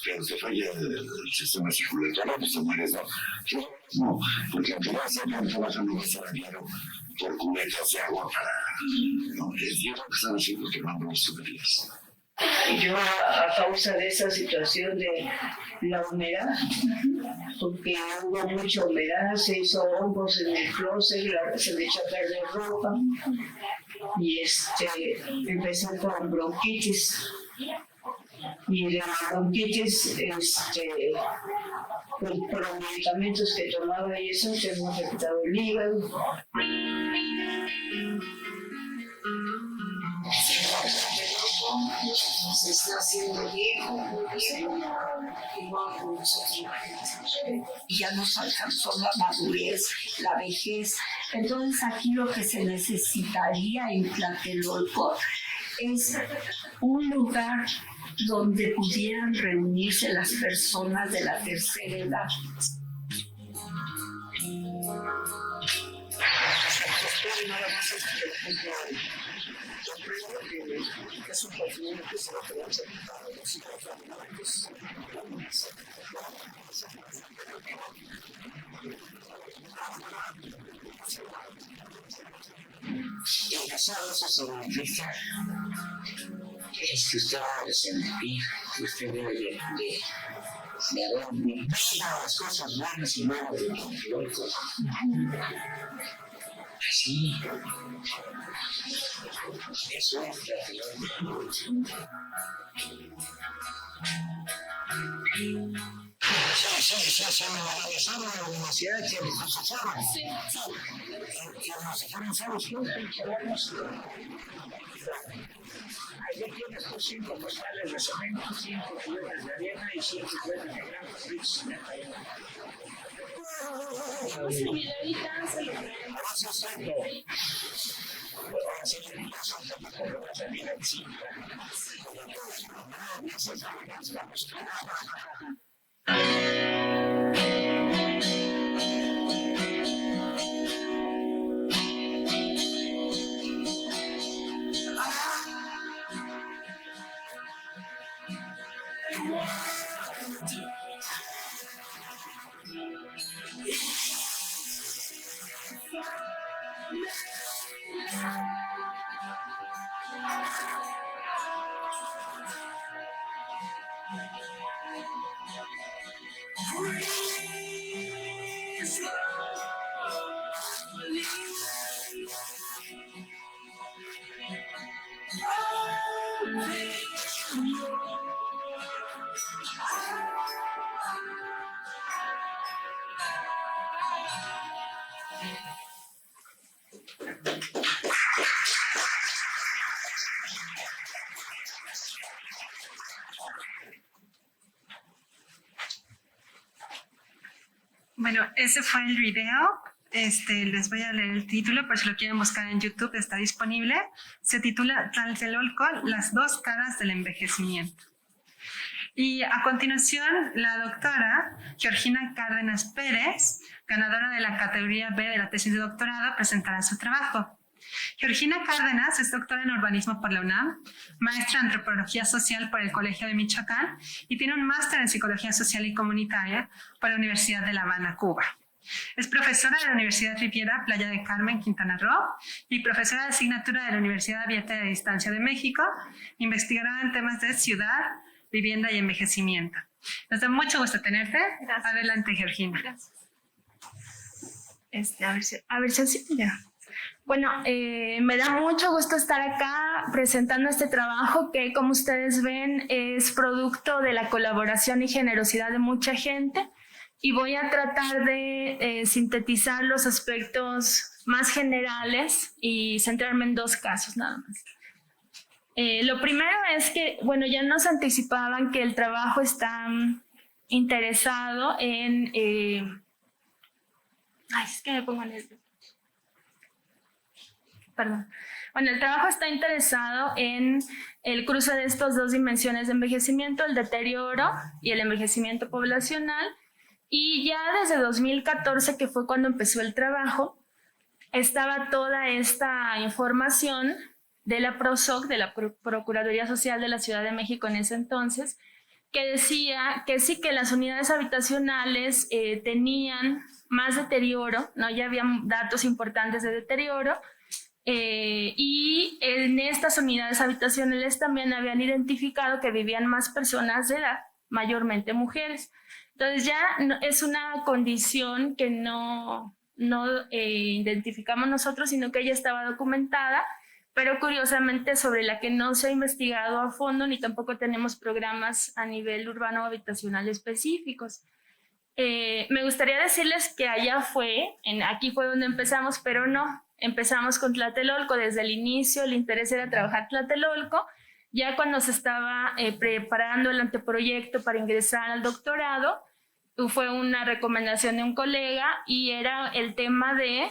pero te falla el sistema circulatorio, pues te mueres, ¿no? No, porque aunque vas a hacer un trabajo, no vas a estar a diario por cubetas de agua para, ¿no? Es lo que están haciendo que no nos supervidas. Yo, a causa de esa situación de la humedad, porque hubo mucha humedad, se hizo hongos en el closet, se le echó a perder ropa, y empecé con bronquitis. Y de la bronquitis, por los medicamentos que tomaba y eso, se me ha afectado el hígado. Se está haciendo viejo, igual con nosotros. Y ya nos alcanzó la madurez, la vejez. Entonces aquí lo que se necesitaría en Tlatelolco es un lugar donde pudieran reunirse las personas de la tercera edad. hay nada más, por ejemplo, yo creo que es un perfume que se va a quedar para los hijos. Enlazado eso significa que usted va a sentir que usted debe de haber vivido las cosas buenas y malas de Tlatelolco. Así. Eso es Tlatelolco. Sí, me regresaron a la universidad que nos echaron. Sí. Y nos dejaron solos, pinche buenos. Ahí tienes tus 5 postales de cemento, 5 cubetas de arena y 5 cubetas de gran Patricio. Ahorita se lo traemos. Exacto. Ahora sí le digo, son para correr la salida en cinta. Bueno, ese fue el video. Les voy a leer el título, por si lo quieren buscar en YouTube, está disponible. Se titula Tlatelolco, las dos caras del envejecimiento. Y a continuación, la doctora Georgina Cárdenas Pérez, ganadora de la categoría B de la tesis de doctorado, presentará su trabajo. Georgina Cárdenas es doctora en urbanismo por la UNAM, maestra en antropología social por el Colegio de Michoacán y tiene un máster en psicología social y comunitaria por la Universidad de La Habana, Cuba. Es profesora de la Universidad Riviera Playa del Carmen, Quintana Roo, y profesora de asignatura de la Universidad Abierta de Distancia de México, investigadora en temas de ciudad, vivienda y envejecimiento. Nos da mucho gusto tenerte. Gracias. Adelante, Georgina. Gracias. A ver si ya. Bueno, me da mucho gusto estar acá presentando este trabajo que, como ustedes ven, es producto de la colaboración y generosidad de mucha gente, y voy a tratar de sintetizar los aspectos más generales y centrarme en 2 casos nada más. Lo primero es que, bueno, ya nos anticipaban que el trabajo está interesado en... es que me pongo nerviosa. Perdón. Bueno, el trabajo está interesado en el cruce de estas 2 dimensiones de envejecimiento, el deterioro y el envejecimiento poblacional. Y ya desde 2014, que fue cuando empezó el trabajo, estaba toda esta información de la PROSOC, de la Procuraduría Social de la Ciudad de México en ese entonces, que decía que sí, que las unidades habitacionales tenían más deterioro, ¿no? Ya había datos importantes de deterioro, y en estas unidades habitacionales también habían identificado que vivían más personas de edad, mayormente mujeres. Entonces ya es una condición que no identificamos nosotros, sino que ya estaba documentada, pero curiosamente sobre la que no se ha investigado a fondo, ni tampoco tenemos programas a nivel urbano o habitacional específicos. Me gustaría decirles que allá aquí fue donde empezamos, pero no. Empezamos con Tlatelolco desde el inicio, el interés era trabajar Tlatelolco. Ya cuando se estaba preparando el anteproyecto para ingresar al doctorado, fue una recomendación de un colega y era el tema de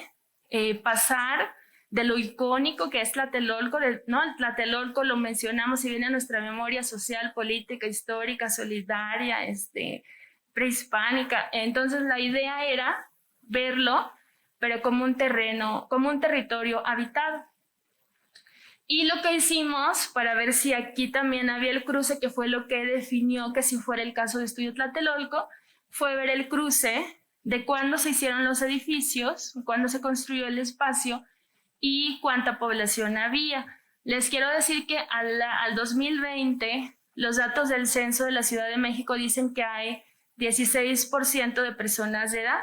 pasar de lo icónico que es Tlatelolco, ¿no? El Tlatelolco lo mencionamos y viene a nuestra memoria social, política, histórica, solidaria, prehispánica. Entonces la idea era verlo pero como un terreno, como un territorio habitado. Y lo que hicimos para ver si aquí también había el cruce, que fue lo que definió que si fuera el caso de Estudio Tlatelolco, fue ver el cruce de cuándo se hicieron los edificios, cuándo se construyó el espacio y cuánta población había. Les quiero decir que al 2020, los datos del censo de la Ciudad de México dicen que hay 16% de personas de edad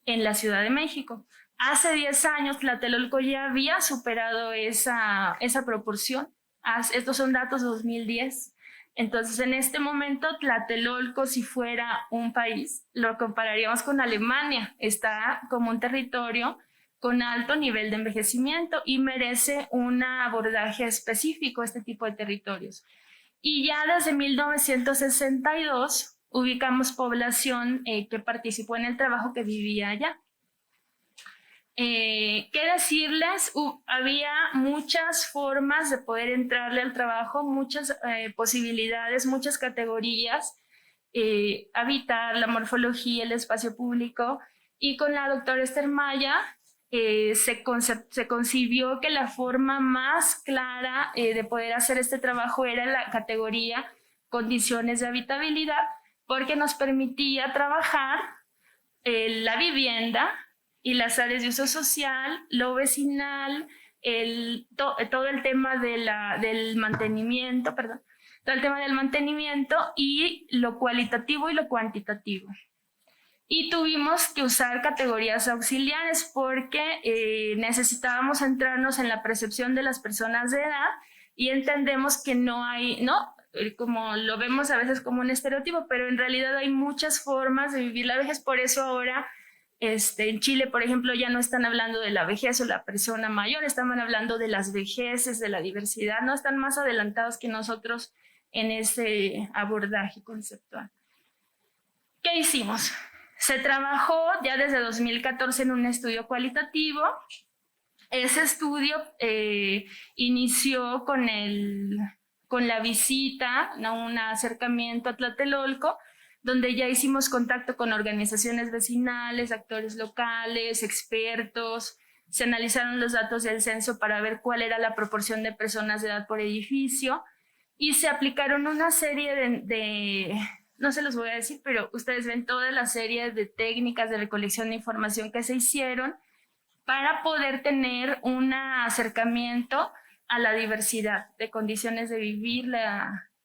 en la Ciudad de México. Hace 10 años Tlatelolco ya había superado esa proporción. Estos son datos de 2010. Entonces, en este momento, Tlatelolco, si fuera un país, lo compararíamos con Alemania. Está como un territorio con alto nivel de envejecimiento y merece un abordaje específico este tipo de territorios. Y ya desde 1962 ubicamos población que participó en el trabajo que vivía allá. ¿Qué decirles? Había muchas formas de poder entrarle al trabajo, muchas posibilidades, muchas categorías, habitar, la morfología, el espacio público, y con la doctora Esther Maya se concibió que la forma más clara de poder hacer este trabajo era la categoría condiciones de habitabilidad, porque nos permitía trabajar la vivienda y las áreas de uso social, lo vecinal, todo el tema del mantenimiento, todo el tema del mantenimiento y lo cualitativo y lo cuantitativo. Y tuvimos que usar categorías auxiliares porque necesitábamos centrarnos en la percepción de las personas de edad y entendemos que no hay, ¿no? Como lo vemos a veces como un estereotipo, pero en realidad hay muchas formas de vivir la vejez. Por eso ahora en Chile, por ejemplo, ya no están hablando de la vejez o la persona mayor, están hablando de las vejeces, de la diversidad, no están más adelantados que nosotros en ese abordaje conceptual. ¿Qué hicimos? Se trabajó ya desde 2014 en un estudio cualitativo. Ese estudio inició con la visita, ¿no? Un acercamiento a Tlatelolco, donde ya hicimos contacto con organizaciones vecinales, actores locales, expertos. Se analizaron los datos del censo para ver cuál era la proporción de personas de edad por edificio y se aplicaron una serie no se los voy a decir, pero ustedes ven toda la serie de técnicas de recolección de información que se hicieron para poder tener un acercamiento a la diversidad de condiciones de vivir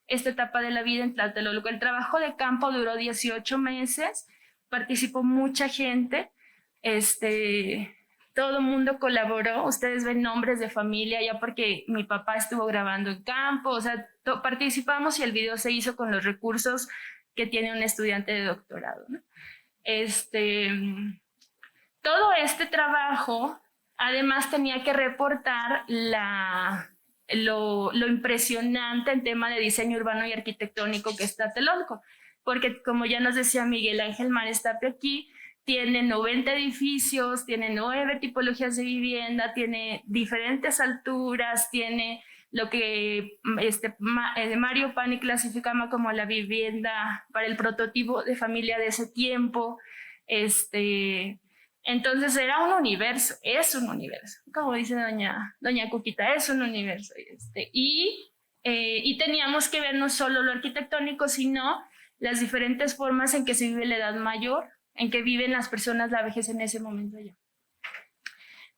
esta etapa de la vida en Tlatelolco. El trabajo de campo duró 18 meses, participó mucha gente, todo el mundo colaboró. Ustedes ven nombres de familia ya porque mi papá estuvo grabando en campo, o sea, participamos y el video se hizo con los recursos que tiene un estudiante de doctorado, ¿no? Todo este trabajo además tenía que reportar lo impresionante en tema de diseño urbano y arquitectónico que es Tlatelolco, porque como ya nos decía Miguel Ángel Mares Tapia aquí, tiene 90 edificios, tiene 9 tipologías de vivienda, tiene diferentes alturas, tiene lo que Mario Pani clasificaba como la vivienda para el prototipo de familia de ese tiempo. Entonces era un universo, es un universo, como dice doña Cuquita, es un universo. Y teníamos que ver no solo lo arquitectónico, sino las diferentes formas en que se vive la edad mayor, en que viven las personas la vejez en ese momento ya.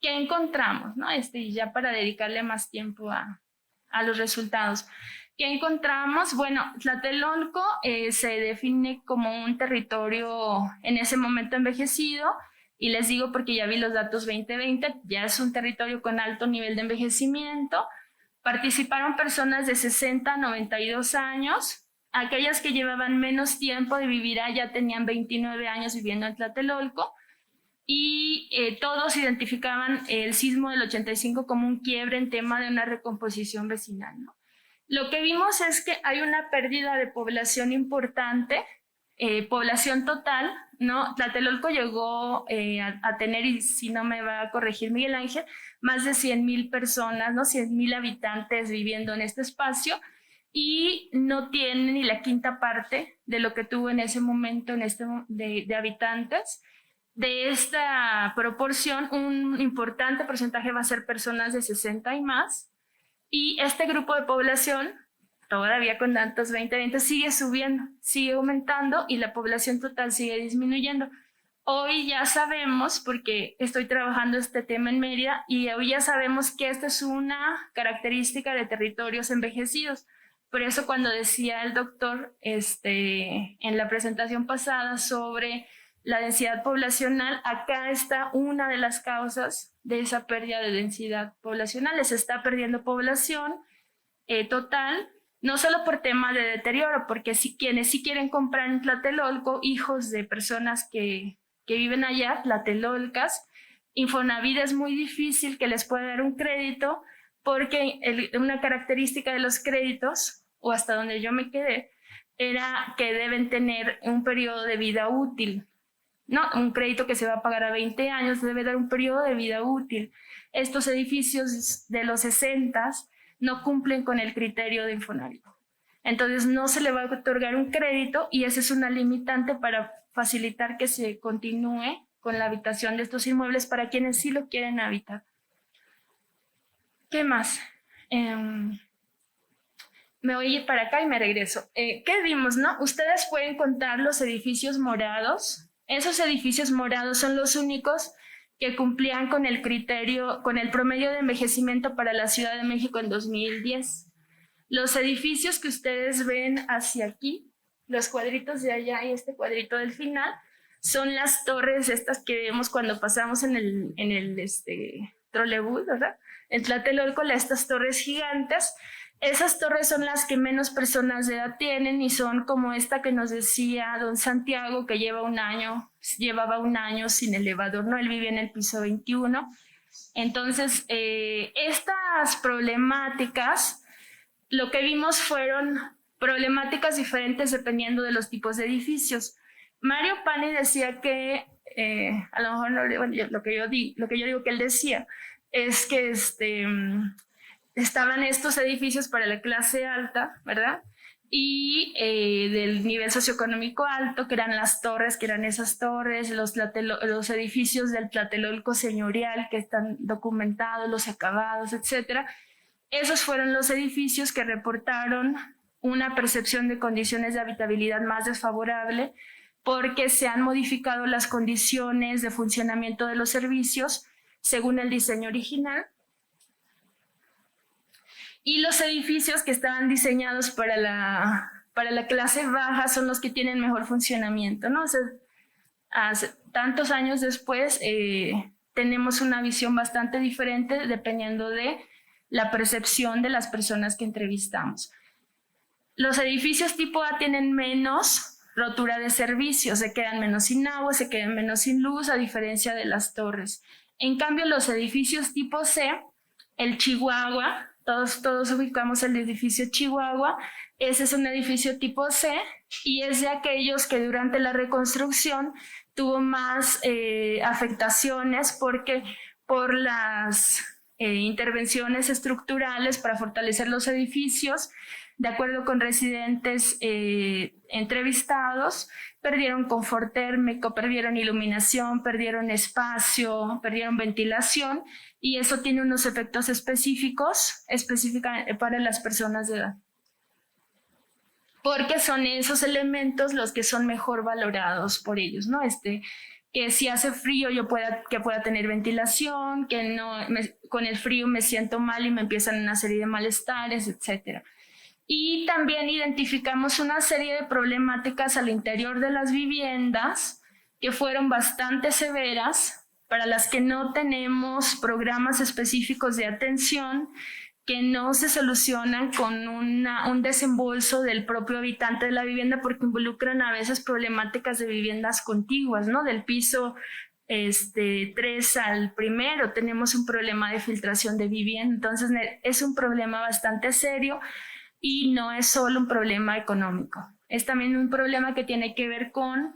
¿Qué encontramos? ¿No? Y ya para dedicarle más tiempo a los resultados. ¿Qué encontramos? Bueno, Tlatelolco se define como un territorio en ese momento envejecido, y les digo porque ya vi los datos 2020, ya es un territorio con alto nivel de envejecimiento. Participaron personas de 60 a 92 años, aquellas que llevaban menos tiempo de vivir allá tenían 29 años viviendo en Tlatelolco, y todos identificaban el sismo del 85 como un quiebre en tema de una recomposición vecinal, ¿no? Lo que vimos es que hay una pérdida de población importante, población total, ¿no? Tlatelolco llegó a tener, y si no me va a corregir Miguel Ángel, más de 100,000 personas, ¿no? 100,000 habitantes viviendo en este espacio, y no tiene ni la quinta parte de lo que tuvo en ese momento de habitantes. De esta proporción, un importante porcentaje va a ser personas de 60 y más, y este grupo de población, todavía con tantos 2020, sigue subiendo, sigue aumentando y la población total sigue disminuyendo. Hoy ya sabemos, porque estoy trabajando este tema en Mérida, y hoy ya sabemos que esta es una característica de territorios envejecidos. Por eso cuando decía el doctor en la presentación pasada sobre la densidad poblacional, acá está una de las causas de esa pérdida de densidad poblacional. Se está perdiendo población total, no solo por tema de deterioro, porque quienes sí quieren comprar en Tlatelolco, hijos de personas que viven allá, tlatelolcas, Infonavit es muy difícil que les pueda dar un crédito, porque una característica de los créditos, o hasta donde yo me quedé, era que deben tener un periodo de vida útil. No, un crédito que se va a pagar a 20 años debe dar un periodo de vida útil. Estos edificios de los 60 no cumplen con el criterio de Infonavit. Entonces no se le va a otorgar un crédito, y esa es una limitante para facilitar que se continúe con la habitación de estos inmuebles para quienes sí lo quieren habitar. ¿Qué más? Me voy a ir para acá y me regreso. ¿Qué vimos, no? Ustedes pueden contar los edificios morados. Esos edificios morados son los únicos que cumplían con el criterio, con el promedio de envejecimiento para la Ciudad de México en 2010. Los edificios que ustedes ven hacia aquí, los cuadritos de allá y este cuadrito del final, son las torres estas que vemos cuando pasamos en el trolebús, ¿verdad? En Tlatelolco, estas torres gigantes. Esas torres son las que menos personas de edad tienen, y son como esta que nos decía don Santiago, que llevaba un año sin elevador, ¿no? Él vivía en el piso 21. Entonces, estas problemáticas, lo que vimos fueron problemáticas diferentes dependiendo de los tipos de edificios. Mario Pani decía que, a lo mejor lo que yo digo que él decía, es que estaban estos edificios para la clase alta, ¿verdad? Y del nivel socioeconómico alto, que eran las torres, que eran esas torres, los edificios del Tlatelolco señorial que están documentados, los acabados, etc. Esos fueron los edificios que reportaron una percepción de condiciones de habitabilidad más desfavorable, porque se han modificado las condiciones de funcionamiento de los servicios según el diseño original. Y los edificios que estaban diseñados para la clase baja son los que tienen mejor funcionamiento, ¿no? O sea, hace tantos años después tenemos una visión bastante diferente dependiendo de la percepción de las personas que entrevistamos. Los edificios tipo A tienen menos rotura de servicios, se quedan menos sin agua, se quedan menos sin luz, a diferencia de las torres. En cambio, los edificios tipo C, el Chihuahua, todos ubicamos el edificio Chihuahua, ese es un edificio tipo C, y es de aquellos que durante la reconstrucción tuvo más afectaciones, porque por las intervenciones estructurales para fortalecer los edificios, de acuerdo con residentes entrevistados, perdieron confort térmico, perdieron iluminación, perdieron espacio, perdieron ventilación, y eso tiene unos efectos específicos para las personas de edad. Porque son esos elementos los que son mejor valorados por ellos, ¿no? Que si hace frío que pueda tener ventilación, que con el frío me siento mal y me empiezan una serie de malestares, etc. Y también identificamos una serie de problemáticas al interior de las viviendas que fueron bastante severas, para las que no tenemos programas específicos de atención, que no se solucionan con un desembolso del propio habitante de la vivienda, porque involucran a veces problemáticas de viviendas contiguas, ¿no? Del piso 3 al primero tenemos un problema de filtración de vivienda. Entonces es un problema bastante serio, y no es solo un problema económico, es también un problema que tiene que ver con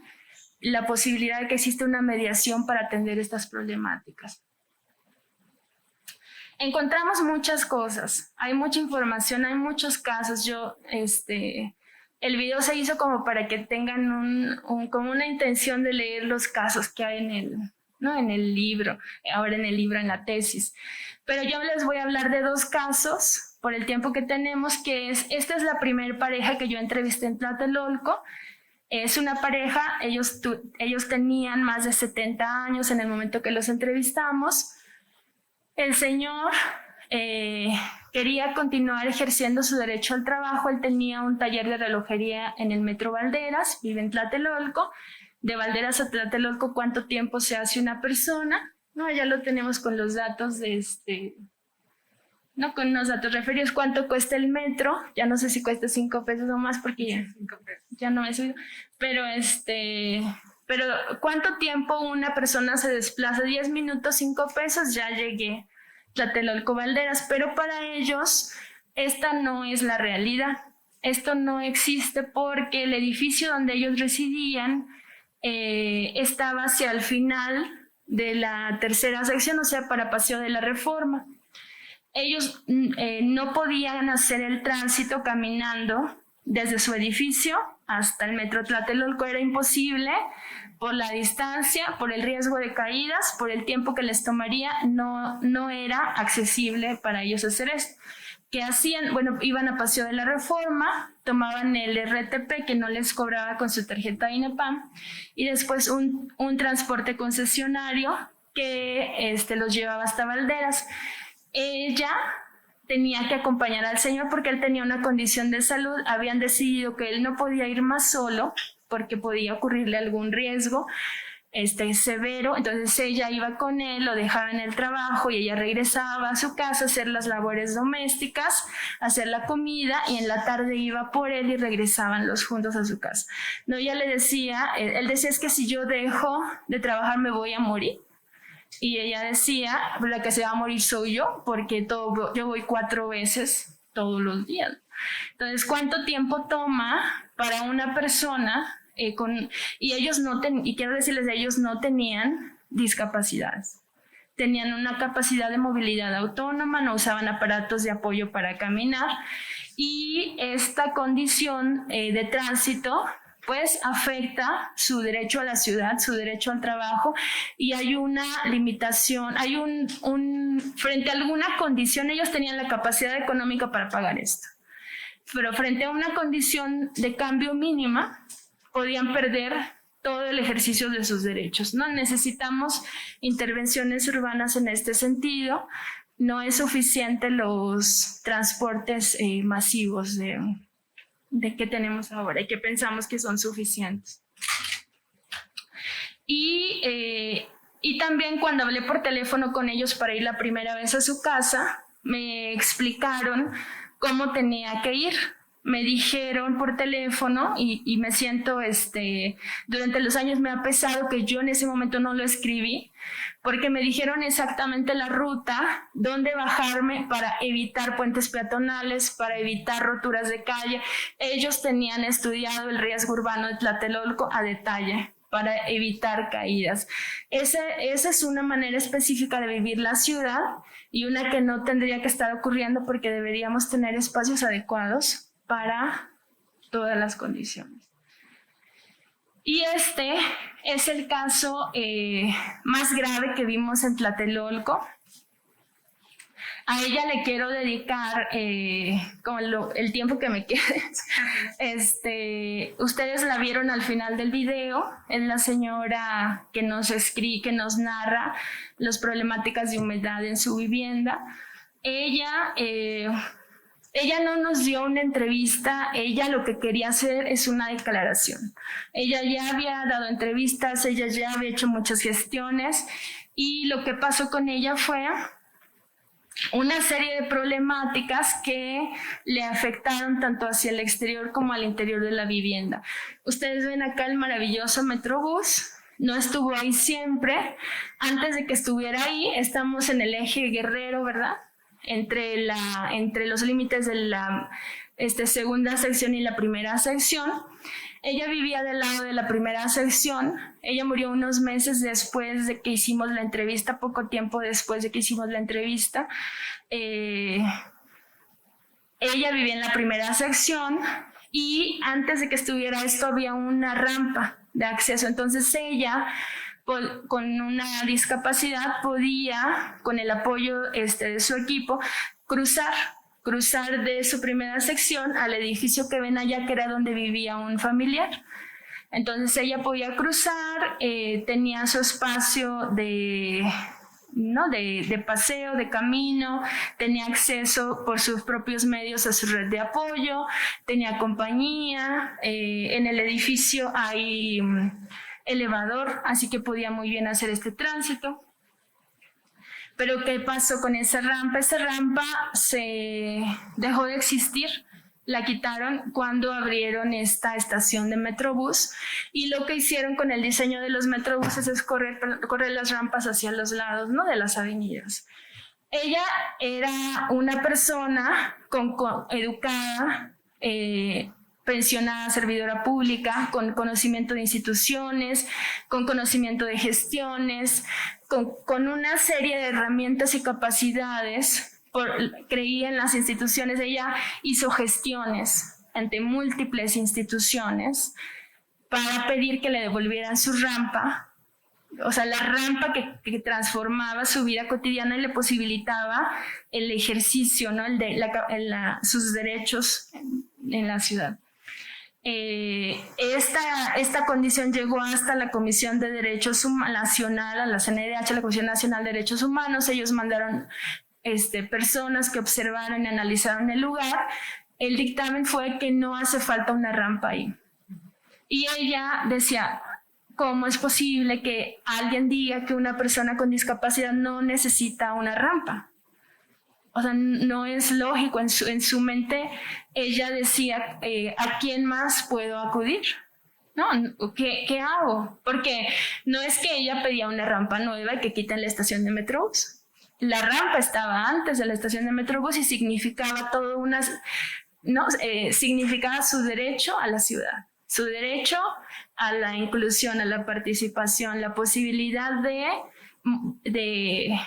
la posibilidad de que exista una mediación para atender estas problemáticas. Encontramos muchas cosas, hay mucha información, hay muchos casos. Yo el video se hizo como para que tengan como una intención de leer los casos que hay en el libro, ahora en el libro, en la tesis. Pero yo les voy a hablar de 2 casos por el tiempo que tenemos, esta es la primera pareja que yo entrevisté en Tlatelolco. Es una pareja, ellos tenían más de 70 años en el momento que los entrevistamos. El señor quería continuar ejerciendo su derecho al trabajo. Él tenía un taller de relojería en el Metro Valderas, vive en Tlatelolco. De Valderas a Tlatelolco, ¿cuánto tiempo se hace una persona? No, ya lo tenemos con los datos no con unos datos referidos. ¿Cuánto cuesta el metro? Ya no sé si cuesta 5 pesos o más porque ya no me he subido. Pero ¿cuánto tiempo una persona se desplaza? 10 minutos, 5 pesos, ya llegué. Tlatelolco Valderas, pero para ellos esta no es la realidad. Esto no existe porque el edificio donde ellos residían estaba hacia el final de la 3ª sección, o sea, para Paseo de la Reforma. Ellos no podían hacer el tránsito caminando desde su edificio hasta el Metro Tlatelolco, era imposible por la distancia, por el riesgo de caídas, por el tiempo que les tomaría, no era accesible para ellos hacer esto. ¿Qué hacían? Bueno, iban a Paseo de la Reforma, tomaban el RTP que no les cobraba con su tarjeta INEPAM y después un transporte concesionario que los llevaba hasta Valderas. Ella tenía que acompañar al señor porque él tenía una condición de salud. Habían decidido que él no podía ir más solo porque podía ocurrirle algún riesgo severo. Entonces ella iba con él, lo dejaba en el trabajo y ella regresaba a su casa a hacer las labores domésticas, a hacer la comida, y en la tarde iba por él y regresaban los juntos a su casa. No, ella le decía, él decía, es que si yo dejo de trabajar me voy a morir. Y ella decía, la que se va a morir soy yo, porque yo voy 4 veces todos los días. Entonces, ¿cuánto tiempo toma para una persona y ellos y quiero decirles, ellos no tenían discapacidades? Tenían una capacidad de movilidad autónoma, no usaban aparatos de apoyo para caminar, y esta condición de tránsito pues afecta su derecho a la ciudad, su derecho al trabajo, y hay una limitación, hay frente a alguna condición, ellos tenían la capacidad económica para pagar esto, pero frente a una condición de cambio mínima, podían perder todo el ejercicio de sus derechos. No necesitamos intervenciones urbanas en este sentido, no es suficiente los transportes masivos de que tenemos ahora y que pensamos que son suficientes. Y también cuando hablé por teléfono con ellos para ir la primera vez a su casa, me explicaron cómo tenía que ir. Me dijeron por teléfono y me siento, durante los años me ha pesado que yo en ese momento no lo escribí, porque me dijeron exactamente la ruta, dónde bajarme para evitar puentes peatonales, para evitar roturas de calle. Ellos tenían estudiado el riesgo urbano de Tlatelolco a detalle para evitar caídas. Esa es una manera específica de vivir la ciudad y una que no tendría que estar ocurriendo porque deberíamos tener espacios adecuados para todas las condiciones. Y este es el caso más grave que vimos en Tlatelolco. A ella le quiero dedicar como el tiempo que me quede. Ustedes la vieron al final del video. Es la señora que nos narra las problemáticas de humedad en su vivienda. Ella no nos dio una entrevista, ella lo que quería hacer es una declaración. Ella ya había dado entrevistas, ella ya había hecho muchas gestiones, y lo que pasó con ella fue una serie de problemáticas que le afectaron tanto hacia el exterior como al interior de la vivienda. Ustedes ven acá el maravilloso Metrobús. No estuvo ahí siempre. Antes de que estuviera ahí, estamos en el eje Guerrero, ¿verdad? Entre los límites de la segunda sección y la primera sección. Ella vivía del lado de la primera sección. Ella murió unos meses después de que hicimos la entrevista, poco tiempo después de que hicimos la entrevista. Ella vivía en la primera sección y antes de que estuviera esto había una rampa de acceso. Entonces ella, con una discapacidad, podía, con el apoyo de su equipo, cruzar de su primera sección al edificio que ven allá, que era donde vivía un familiar. Entonces ella podía cruzar, tenía su espacio de paseo, de camino, tenía acceso por sus propios medios a su red de apoyo, tenía compañía, en el edificio hay elevador, así que podía muy bien hacer este tránsito. Pero ¿qué pasó con esa rampa? Esa rampa se dejó de existir, la quitaron cuando abrieron esta estación de Metrobús, y lo que hicieron con el diseño de los Metrobuses es correr las rampas hacia los lados, ¿no?, de las avenidas. Ella era una persona educada, pensionada, servidora pública, con conocimiento de instituciones, con conocimiento de gestiones, con una serie de herramientas y capacidades. Creía en las instituciones. Ella hizo gestiones ante múltiples instituciones para pedir que le devolvieran su rampa, o sea, la rampa que transformaba su vida cotidiana y le posibilitaba el ejercicio, ¿no?, sus derechos en la ciudad. Esta condición llegó hasta la Comisión de Derechos Nacional, a la CNDH, la Comisión Nacional de Derechos Humanos. Ellos mandaron personas que observaron y analizaron el lugar. El dictamen fue que no hace falta una rampa ahí. Y ella decía, ¿cómo es posible que alguien diga que una persona con discapacidad no necesita una rampa? O sea, no es lógico. En su mente ella decía, ¿a quién más puedo acudir? ¿No? ¿Qué hago? Porque no es que ella pedía una rampa nueva y que quiten la estación de Metrobús. La rampa estaba antes de la estación de Metrobús y significaba significaba su derecho a la ciudad, su derecho a la inclusión, a la participación, la posibilidad de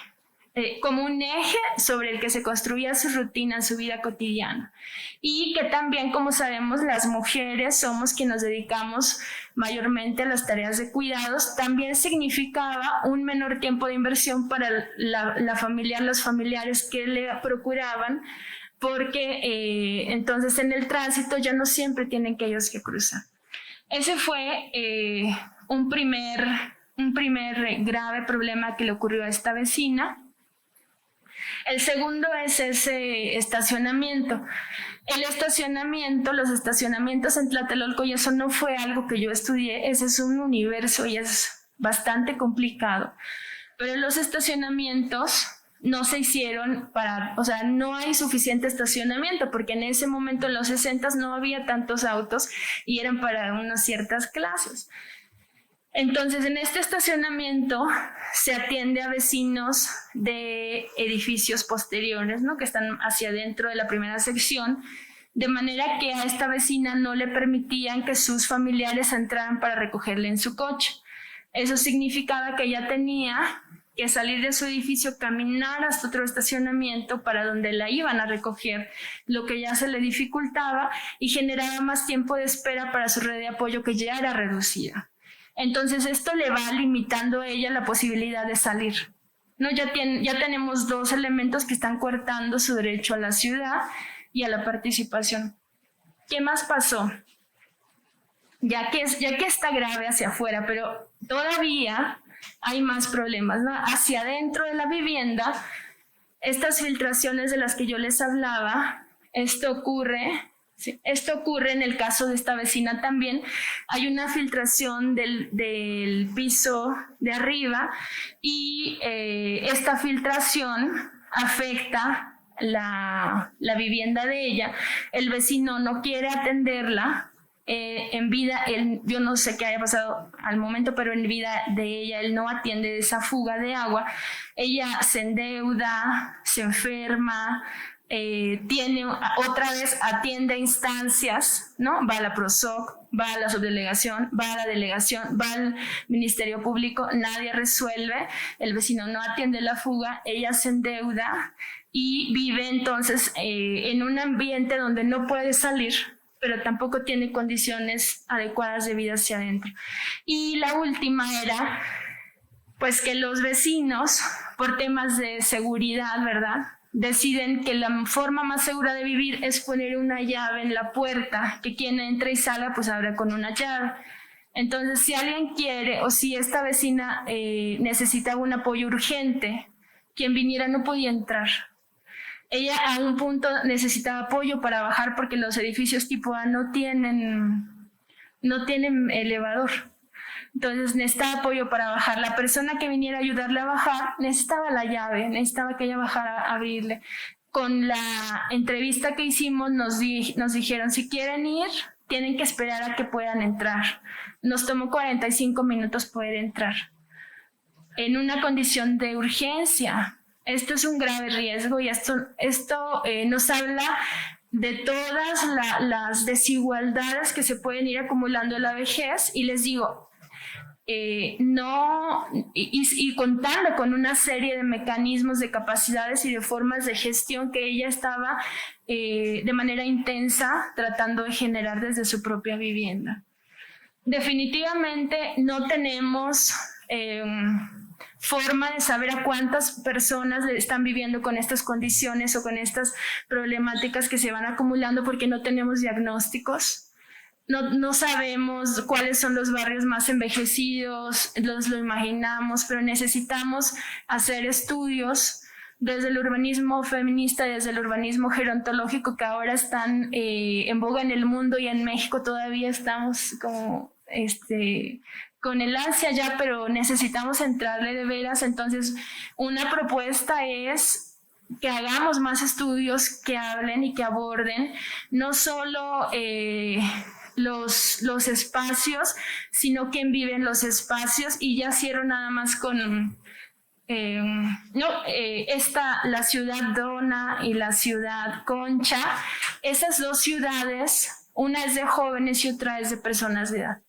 como un eje sobre el que se construía su rutina, su vida cotidiana. Y que también, como sabemos, las mujeres somos quienes nos dedicamos mayormente a las tareas de cuidados. También significaba un menor tiempo de inversión para la familia, los familiares que le procuraban, porque entonces en el tránsito ya no siempre tienen que ellos que cruzar. Ese fue un primer grave problema que le ocurrió a esta vecina. El segundo es ese estacionamiento. Los estacionamientos en Tlatelolco, y eso no fue algo que yo estudié, ese es un universo y es bastante complicado. Pero los estacionamientos no se hicieron no hay suficiente estacionamiento, porque en ese momento, en los 60s, no había tantos autos y eran para unas ciertas clases. Entonces, en este estacionamiento se atiende a vecinos de edificios posteriores, ¿no?, que están hacia adentro de la primera sección, de manera que a esta vecina no le permitían que sus familiares entraran para recogerle en su coche. Eso significaba que ella tenía que salir de su edificio, caminar hasta otro estacionamiento para donde la iban a recoger, lo que ya se le dificultaba y generaba más tiempo de espera para su red de apoyo, que ya era reducida. Entonces esto le va limitando a ella la posibilidad de salir, ¿no? Ya tenemos dos elementos que están coartando su derecho a la ciudad y a la participación. ¿Qué más pasó? Ya que está grave hacia afuera, pero todavía hay más problemas, ¿no? Hacia adentro de la vivienda, estas filtraciones de las que yo les hablaba, esto ocurre en el caso de esta vecina también. Hay una filtración del piso de arriba y esta filtración afecta la vivienda de ella. El vecino no quiere atenderla. En vida, yo no sé qué haya pasado al momento, pero en vida de ella, él no atiende esa fuga de agua. Ella se endeuda, se enferma, atiende instancias, ¿no? Va a la PROSOC, va a la subdelegación, va a la delegación, va al Ministerio Público, nadie resuelve, el vecino no atiende la fuga, ella se endeuda y vive entonces en un ambiente donde no puede salir, pero tampoco tiene condiciones adecuadas de vida hacia adentro. Y la última era, pues, que los vecinos, por temas de seguridad, ¿verdad?, deciden que la forma más segura de vivir es poner una llave en la puerta, que quien entre y salga pues abra con una llave. Entonces, si alguien quiere o si esta vecina necesitaba un apoyo urgente, quien viniera no podía entrar. Ella a un punto necesitaba apoyo para bajar porque los edificios tipo A no tienen elevador. Entonces necesitaba apoyo para bajar. La persona que viniera a ayudarle a bajar necesitaba la llave, necesitaba que ella bajara a abrirle. Con la entrevista que hicimos nos dijeron, si quieren ir, tienen que esperar a que puedan entrar. Nos tomó 45 minutos poder entrar. En una condición de urgencia. Esto es un grave riesgo y esto nos habla de todas las desigualdades que se pueden ir acumulando en la vejez. Y les digo, contando con una serie de mecanismos, de capacidades y de formas de gestión que ella estaba de manera intensa tratando de generar desde su propia vivienda. Definitivamente no tenemos forma de saber a cuántas personas están viviendo con estas condiciones o con estas problemáticas que se van acumulando porque no tenemos diagnósticos. No sabemos cuáles son los barrios más envejecidos, lo imaginamos, pero necesitamos hacer estudios desde el urbanismo feminista, desde el urbanismo gerontológico, que ahora están en boga en el mundo, y en México todavía estamos como con el ansia ya, pero necesitamos entrarle de veras. Entonces, una propuesta es que hagamos más estudios que hablen y que aborden no solo los espacios, sino quién vive en los espacios. Y ya cierro nada más con la ciudad Dona y la ciudad Concha. Esas dos ciudades, una es de jóvenes y otra es de personas de edad.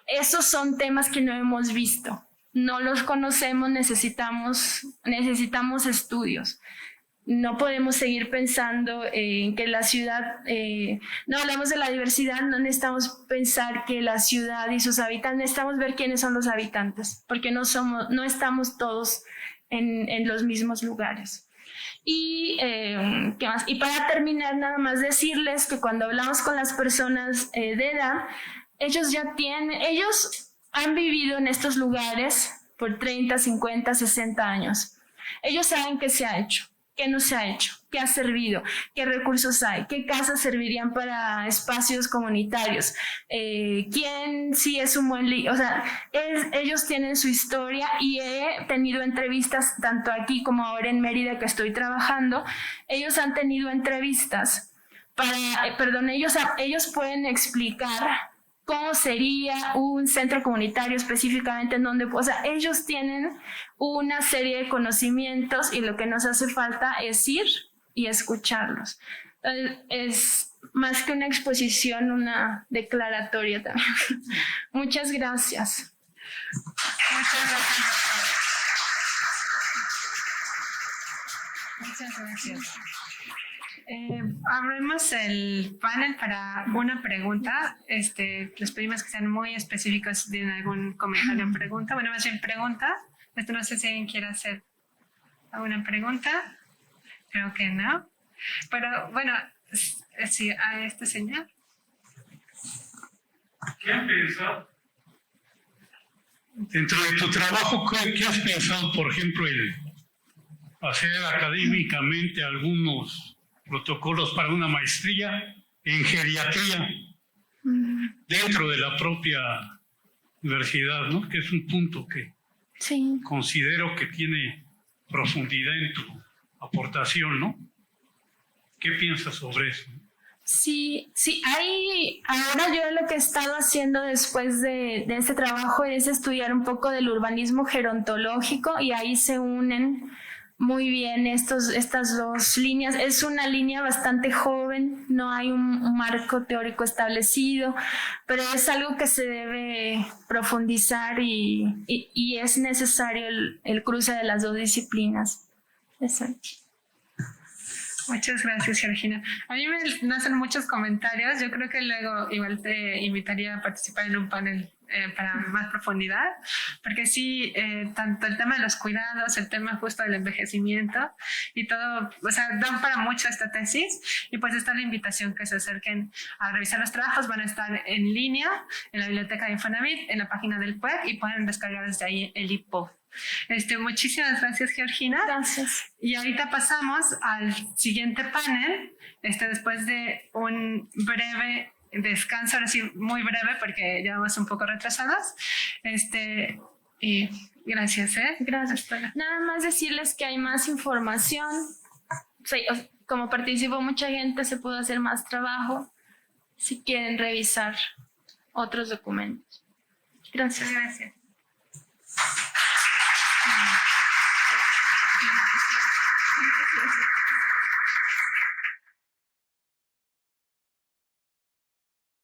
Esos son temas que no hemos visto, no los conocemos, necesitamos estudios. No podemos seguir pensando en que la ciudad, no hablamos de la diversidad, no necesitamos pensar que la ciudad y sus habitantes, necesitamos ver quiénes son los habitantes, porque no estamos todos en los mismos lugares. Y, ¿qué más? Y para terminar, nada más decirles que cuando hablamos con las personas de edad, ellos han vivido en estos lugares por 30, 50, 60 años. Ellos saben qué se ha hecho, qué no se ha hecho, qué ha servido, qué recursos hay, qué casas servirían para espacios comunitarios, quién sí es un buen líder. O sea, ellos tienen su historia, y he tenido entrevistas tanto aquí como ahora en Mérida, que estoy trabajando. Ellos han tenido entrevistas ellos pueden explicar cómo sería un centro comunitario específicamente en donde, o sea, ellos tienen una serie de conocimientos y lo que nos hace falta es ir y escucharlos. Entonces, es más que una exposición, una declaratoria también. Muchas gracias. Muchas gracias. Muchas gracias. Abrimos el panel para una pregunta. Les pedimos que sean muy específicos si tienen algún comentario o pregunta. Bueno, más bien pregunta. No sé si alguien quiere hacer alguna pregunta. Creo que no. Pero bueno, sí, a este señor. ¿Qué has pensado? Dentro de tu trabajo, ¿qué has pensado, por ejemplo, el hacer académicamente algunos protocolos para una maestría en geriatría dentro de la propia universidad, ¿no? Que es un punto que considero que tiene profundidad en tu aportación, ¿no? ¿Qué piensas sobre eso? Sí, ahora yo lo que he estado haciendo después de este trabajo es estudiar un poco del urbanismo gerontológico, y ahí se unen muy bien estas dos líneas. Es una línea bastante joven, no hay un marco teórico establecido, pero es algo que se debe profundizar y es necesario el cruce de las dos disciplinas. Eso. Muchas gracias, Georgina. A mí me nacen muchos comentarios. Yo creo que luego igual te invitaría a participar en un panel para más profundidad, porque sí, tanto el tema de los cuidados, el tema justo del envejecimiento y todo, o sea, dan para mucho esta tesis, y pues está la invitación que se acerquen a revisar los trabajos. Van a estar en línea en la biblioteca de Infonavit, en la página del PUEC, y pueden descargar desde ahí el IPO. Muchísimas gracias, Georgina. Gracias. Y ahorita pasamos al siguiente panel, después de un breve descanso, ahora sí muy breve porque ya vamos un poco retrasadas. Y gracias. Gracias. Nada más decirles que hay más información. Sí, como participó mucha gente, se pudo hacer más trabajo si quieren revisar otros documentos. Gracias. Gracias.